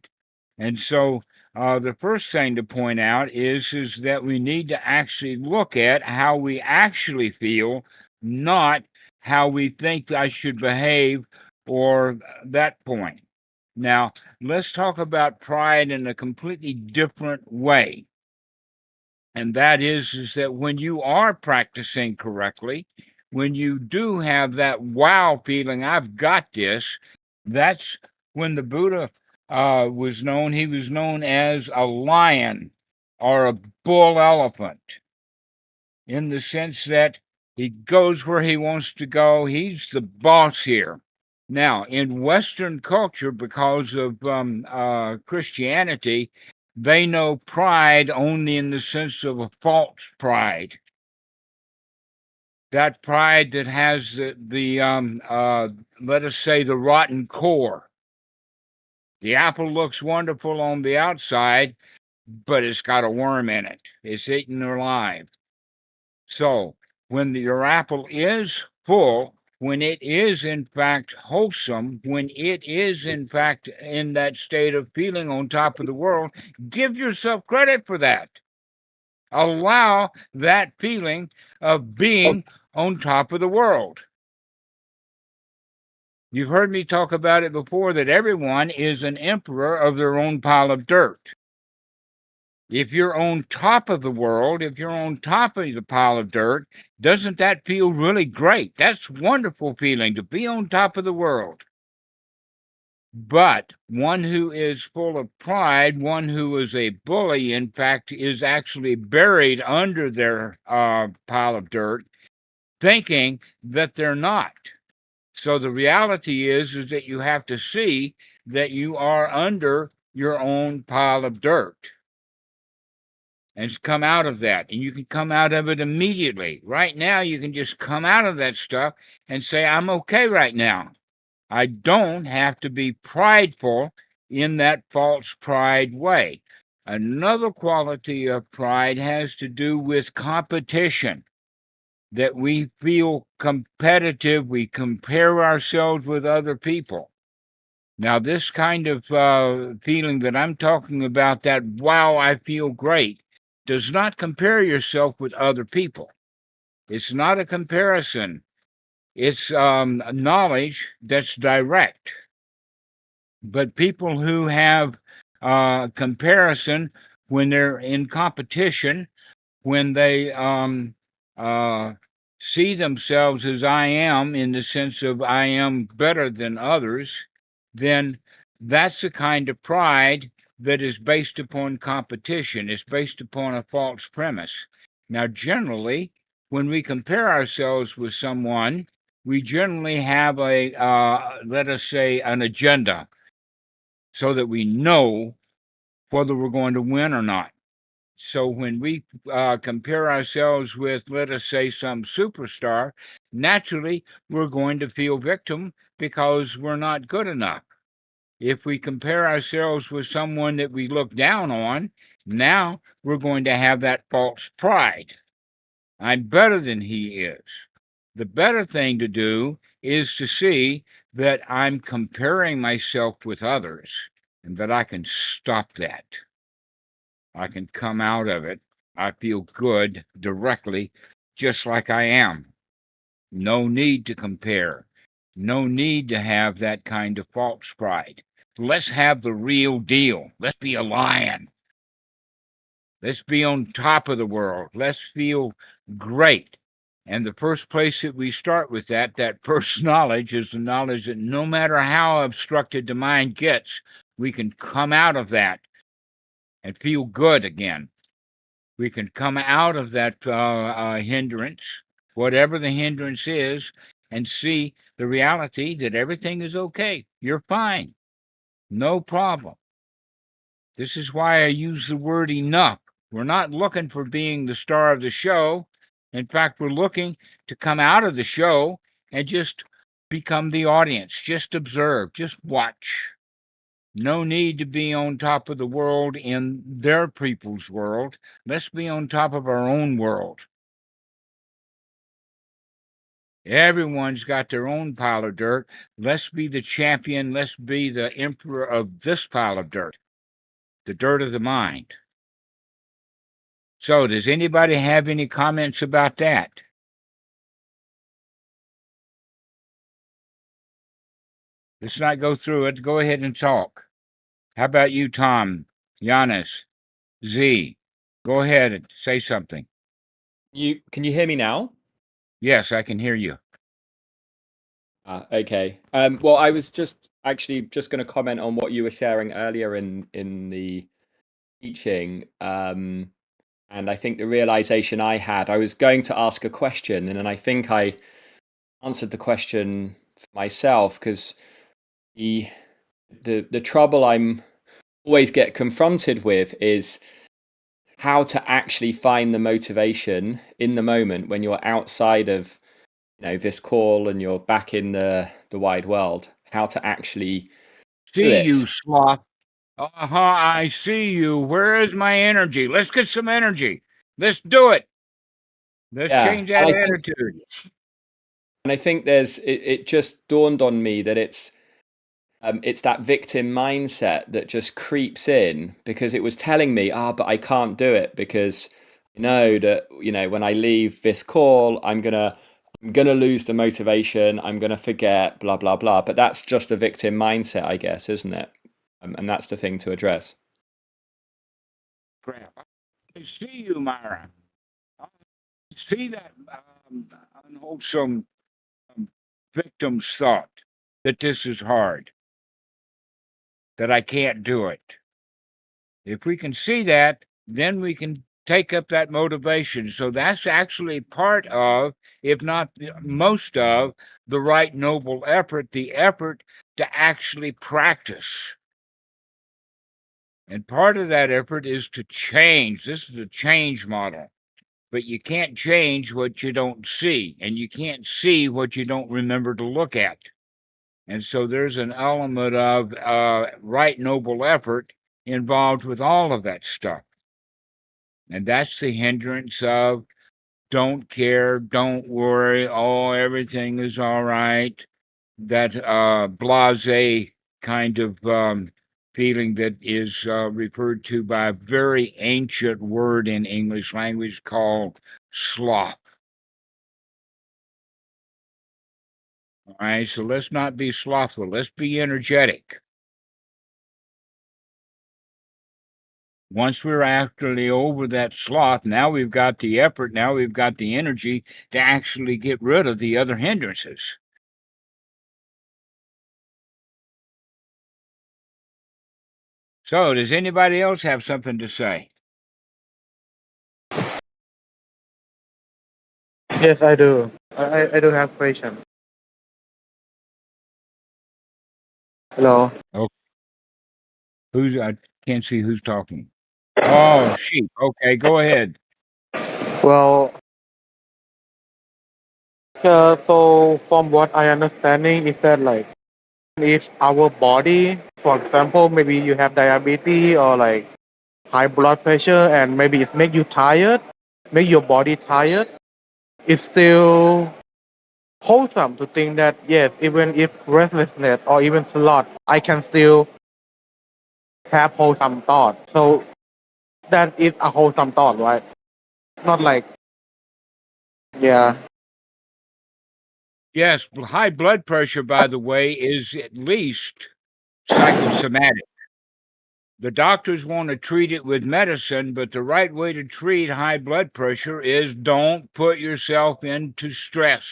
And so the first thing to point out is that we need to actually look at how we actually feel, not how we think I should behave or that point. Now, let's talk about pride in a completely different way. And that is that when you are practicing correctly, when you do have that wow feeling, I've got this, that's when the Buddha was known. He was known as a lion or a bull elephant in the sense that he goes where he wants to go. He's the boss here. Now, in Western culture, because of Christianity, they know pride only in the sense of a false pride. That pride that has let us say, the rotten core. The apple looks wonderful on the outside, but it's got a worm in it. It's eaten alive. So when your apple is full, when it is in fact wholesome, when it is in fact in that state of feeling on top of the world, give yourself credit for that. Allow that feeling of being on top of the world. You've heard me talk about it before that everyone is an emperor of their own pile of dirt. If you're on top of the world, if you're on top of the pile of dirt, doesn't that feel really great? That's a wonderful feeling to be on top of the world. But one who is full of pride, one who is a bully, in fact, is actually buried under their pile of dirt, thinking that they're not. So the reality is that you have to see that you are under your own pile of dirt. And come out of that. And you can come out of it immediately. Right now, you can just come out of that stuff and say, I'm okay right now. I don't have to be prideful in that false pride way. Another quality of pride has to do with competition, that we feel competitive, we compare ourselves with other people. Now, this kind of feeling that I'm talking about, that wow, I feel great, does not compare yourself with other people. It's not a comparison. It's knowledge that's direct. But people who have comparison when they're in competition, when they see themselves as I am, in the sense of I am better than others, then that's the kind of pride that is based upon competition. It's based upon a false premise. Now, generally, when we compare ourselves with someone, we generally have a, let us say, an agenda so that we know whether we're going to win or not. So when we compare ourselves with, let us say, some superstar, naturally, we're going to feel victim because we're not good enough. If we compare ourselves with someone that we look down on, now we're going to have that false pride. I'm better than he is. The better thing to do is to see that I'm comparing myself with others and that I can stop that. I can come out of it. I feel good directly, just like I am. No need to compare. No need to have that kind of false pride. Let's have the real deal. Let's be a lion. Let's be on top of the world. Let's feel great. And the first place that we start with that first knowledge is the knowledge that no matter how obstructed the mind gets, we can come out of that and feel good again. We can come out of that hindrance, whatever the hindrance is, and see the reality that everything is okay. You're fine. No problem. This is why I use the word enough. We're not looking for being the star of the show. In fact, we're looking to come out of the show and just become the audience. Just observe, just watch. No need to be on top of the world in their people's world. Let's be on top of our own world. Everyone's got their own pile of dirt. Let's be the champion. Let's be the emperor of this pile of dirt, the dirt of the mind. So, does anybody have any comments about that? Let's not go through it. Go ahead and talk. How about you, Tom, Giannis, Z? Go ahead and say something.
Can you hear me now?
Yes, I can hear you.
Okay. Well, I was just going to comment on what you were sharing earlier in the teaching. And I think the realization I had, I was going to ask a question, and then I think I answered the question for myself, because the trouble I'm always get confronted with is how to actually find the motivation in the moment when you're outside of this call and you're back in the wide world. How to actually do
See
it.
you, sloth. I see you. Where is my energy? Let's get some energy. Let's do it. Let's change that attitude.
And I think it just dawned on me that it's that victim mindset that just creeps in, because it was telling me, but I can't do it because I know that, when I leave this call, I'm gonna lose the motivation. I'm gonna forget, blah blah blah. But that's just a victim mindset, I guess, isn't it? And that's the thing to address.
Crap. I see you, Myra. I see that unwholesome victim's thought that this is hard, that I can't do it. If we can see that, then we can take up that motivation. So that's actually part of, if not most of, the right noble effort, the effort to actually practice. And part of that effort is to change. This is a change model. But you can't change what you don't see, and you can't see what you don't remember to look at. And so there's an element of right noble effort involved with all of that stuff. And that's the hindrance of don't care, don't worry, everything is all right. That blasé kind of feeling that is referred to by a very ancient word in English language called sloth. All right, so let's not be slothful. Let's be energetic. Once we're actually over that sloth, now we've got the effort, now we've got the energy to actually get rid of the other hindrances. So, does anybody else have something to say?
Yes, I do. I do have question. Hello.
Oh, I can't see who's talking. Oh, sheep. Okay, go ahead.
Well, so from what I understanding is that, like, if our body, for example, maybe you have diabetes or like high blood pressure, and maybe it make you tired, make your body tired, it's still wholesome to think that yes, even if restlessness or even sloth, I can still have wholesome thought. So that is a wholesome thought, right? Not like, yeah.
Yes, high blood pressure, by the way, is at least psychosomatic. The doctors want to treat it with medicine, but the right way to treat high blood pressure is don't put yourself into stress.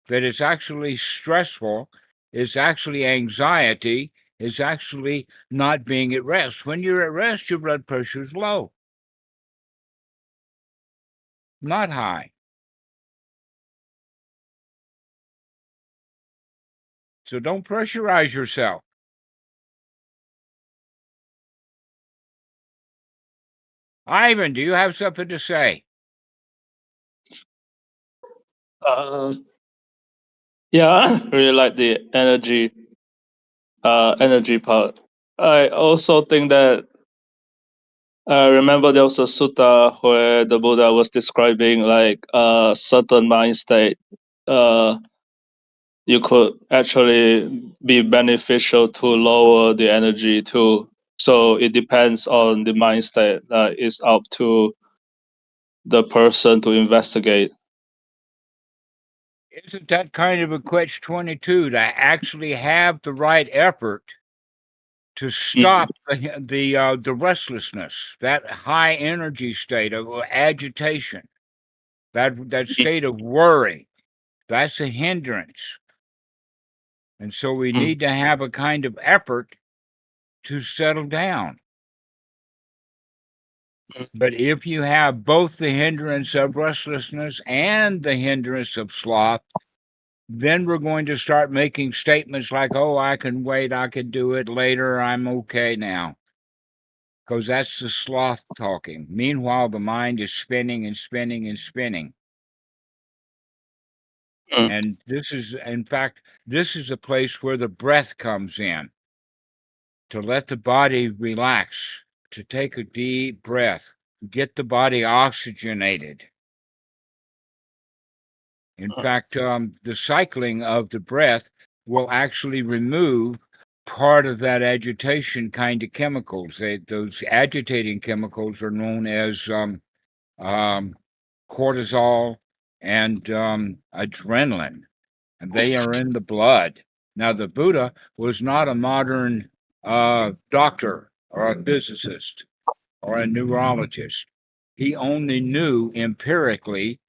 That it's actually stressful, it's actually anxiety, it's actually not being at rest. When you're at rest, your blood pressure is low, not high. So don't pressurize yourself. Ivan, do you have something to say?
Yeah, really like the energy part. I also think that I remember there was a sutta where the Buddha was describing like a certain mind state. You could actually be beneficial to lower the energy too. So it depends on the mind state. It's up to the person to investigate.
Isn't that kind of a catch-22 to actually have the right effort to stop the restlessness, that high energy state of agitation, that state of worry? That's a hindrance. And so we need to have a kind of effort to settle down. But if you have both the hindrance of restlessness and the hindrance of sloth, then we're going to start making statements like, oh, I can wait, I can do it later, I'm okay now. Because that's the sloth talking. Meanwhile, the mind is spinning and spinning and spinning. And this is, in fact, this is a place where the breath comes in. To let the body relax, to take a deep breath, get the body oxygenated. In fact, the cycling of the breath will actually remove part of that agitation kind of chemicals. Those agitating chemicals are known as cortisol and adrenaline, and they are in the blood. Now, the Buddha was not a modern doctor or a physicist or a neurologist. He only knew empirically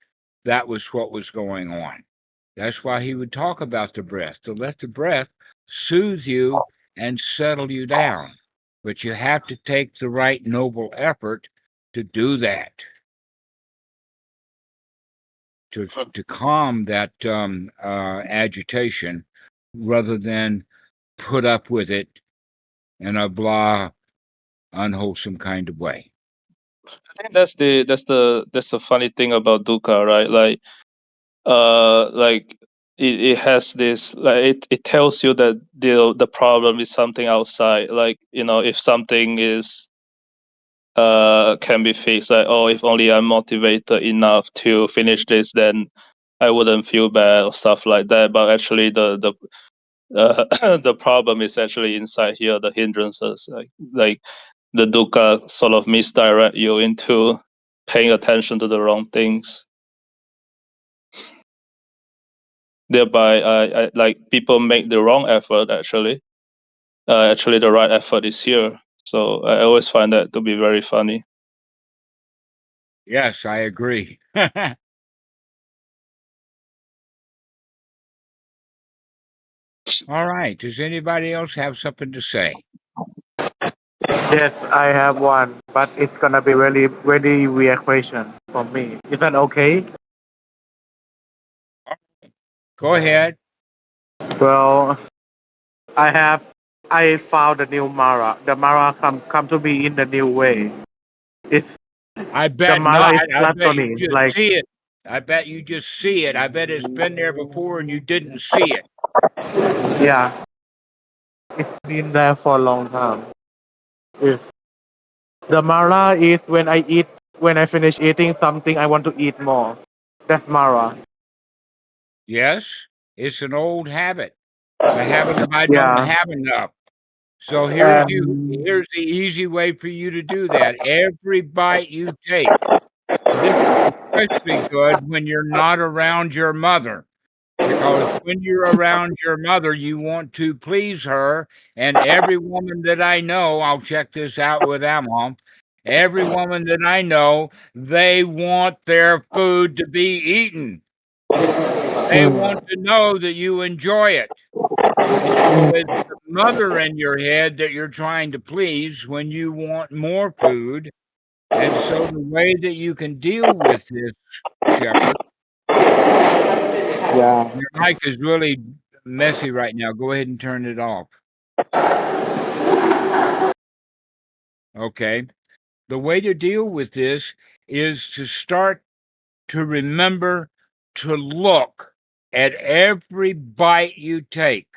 that was what was going on. That's why he would talk about the breath, to let the breath soothe you and settle you down. But you have to take the right noble effort to do that, to calm that agitation rather than put up with it in a blah, unwholesome kind of way.
I think that's the funny thing about dukkha, right? Like it has this, like it tells you that the problem is something outside. Like, you know, if something is can be fixed, like, oh, if only I'm motivated enough to finish this, then I wouldn't feel bad or stuff like that. But actually the the problem is actually inside here, the hindrances, like the dukkha sort of misdirect you into paying attention to the wrong things. Thereby, I like people make the wrong effort. Actually, the right effort is here. So I always find that to be very funny.
Yes, I agree. All right. Does anybody else have something to say?
Yes, I have one, but it's gonna be very weird question for me. Is that okay?
Go ahead.
Well, I found the new Mara. The Mara come to me in the new way. It's
I
the
bet
Mara
not.
is
I bet you
gluttony.
just
Like,
see it. I bet you just see it. I bet it's been there before and you didn't see it.
yeah, It's been there for a long time. If the Mara is when I finish eating something, I want to eat more. That's Mara.
Yes, it's an old habit. The habit of I don't
Yeah.
have enough. So here's
And
the easy way for you to do that. Every bite you take, this is especially good when you're not around your mother. Because when you're around your mother, you want to please her. And every woman that I know, I'll check this out with Amon. Every woman that I know, they want their food to be eaten. They want to know that you enjoy it. And so it's the mother in your head that you're trying to please when you want more food. And so the way that you can deal with this, Shepherd,
yeah.
your mic is really messy right now. Go ahead and turn it off. Okay. The way to deal with this is to start to remember to look at every bite you take.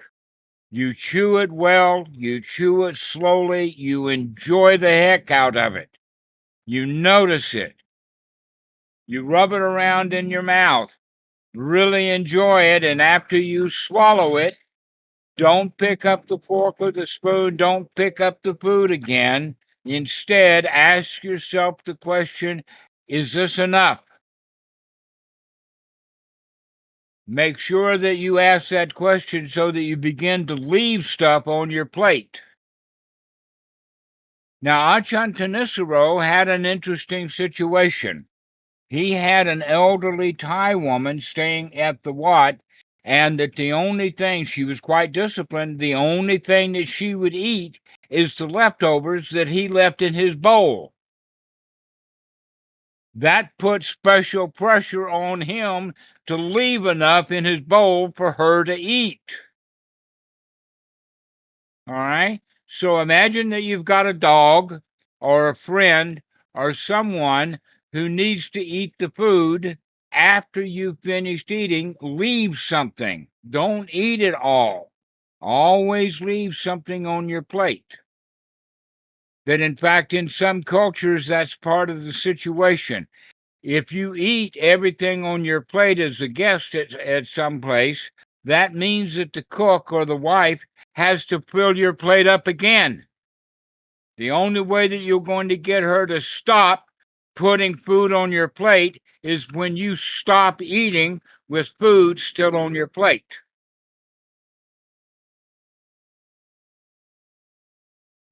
You chew it well, you chew it slowly, you enjoy the heck out of it. You notice it. You rub it around in your mouth, really enjoy it, and after you swallow it, don't pick up the fork or the spoon. Don't pick up the food again. Instead, ask yourself the question, is this enough? Make sure that you ask that question so that you begin to leave stuff on your plate. Now, Ajahn Thanissaro had an interesting situation. He had an elderly Thai woman staying at the Wat, and that the only thing, she was quite disciplined, the only thing that she would eat is the leftovers that he left in his bowl. That put special pressure on him to leave enough in his bowl for her to eat. All right? So imagine that you've got a dog or a friend or someone who needs to eat the food. After you've finished eating, leave something. Don't eat it all. Always leave something on your plate. That, in fact, in some cultures, that's part of the situation. If you eat everything on your plate as a guest at some place, that means that the cook or the wife has to fill your plate up again. The only way that you're going to get her to stop putting food on your plate is when you stop eating with food still on your plate.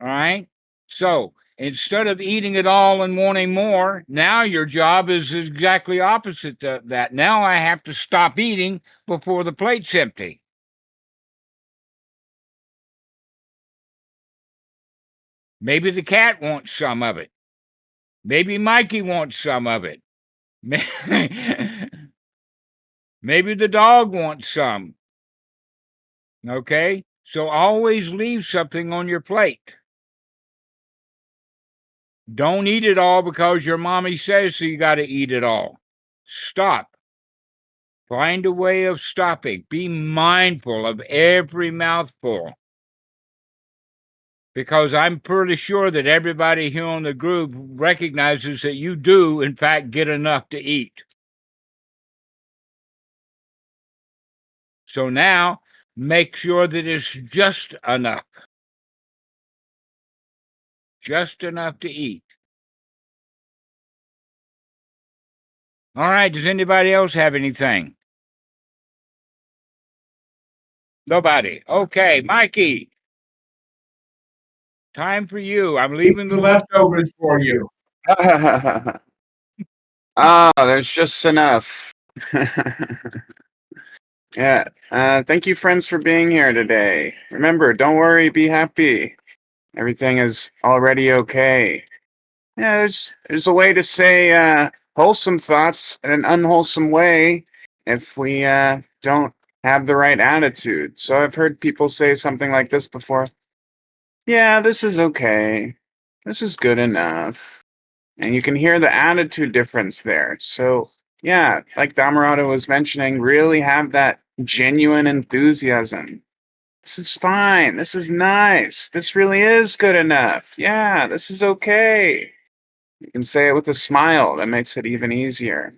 All right? So instead of eating it all and wanting more, now your job is exactly opposite to that. Now I have to stop eating before the plate's empty. Maybe the cat wants some of it. Maybe Mikey wants some of it. Maybe the dog wants some. Okay? So always leave something on your plate. Don't eat it all because your mommy says so you got to eat it all. Stop. Find a way of stopping. Be mindful of every mouthful. Because I'm pretty sure that everybody here on the group recognizes that you do, in fact, get enough to eat. So now, make sure that it's just enough. Just enough to eat. All right, does anybody else have anything? Nobody. Okay, Mikey. Time for you. I'm leaving the leftovers for you.
There's just enough. Yeah. Thank you, friends, for being here today. Remember, don't worry, be happy. Everything is already okay. Yeah, there's a way to say wholesome thoughts in an unwholesome way if we don't have the right attitude. So I've heard people say something like this before. Yeah, this is okay. This is good enough. And you can hear the attitude difference there. So yeah, like Dhammarato was mentioning, really have that genuine enthusiasm. This is fine. This is nice. This really is good enough. Yeah, this is okay. You can say it with a smile. That makes it even easier.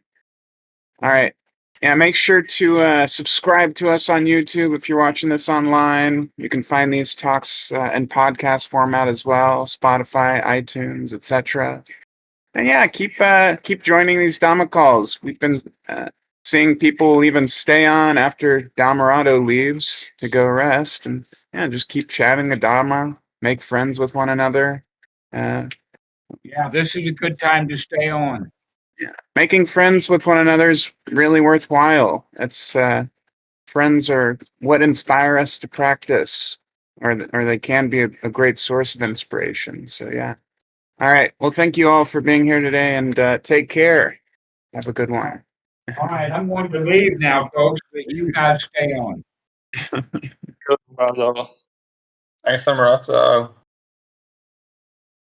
All right. Yeah, make sure to subscribe to us on YouTube if you're watching this online. You can find these talks in podcast format as well, Spotify, iTunes, etc. And yeah, keep joining these Dhamma calls. We've been seeing people even stay on after Dhammarato leaves to go rest, and yeah, just keep chatting the Dhamma, make friends with one another.
Yeah, this is a good time to stay on.
Yeah, making friends with one another is really worthwhile. It's friends are what inspire us to practice, or they can be a great source of inspiration. So yeah. All right. Well, thank you all for being here today, and take care. Have a good one.
All right, I'm going to leave now, folks, but you guys stay on.
Good, brother.
Thanks, Dhammarato.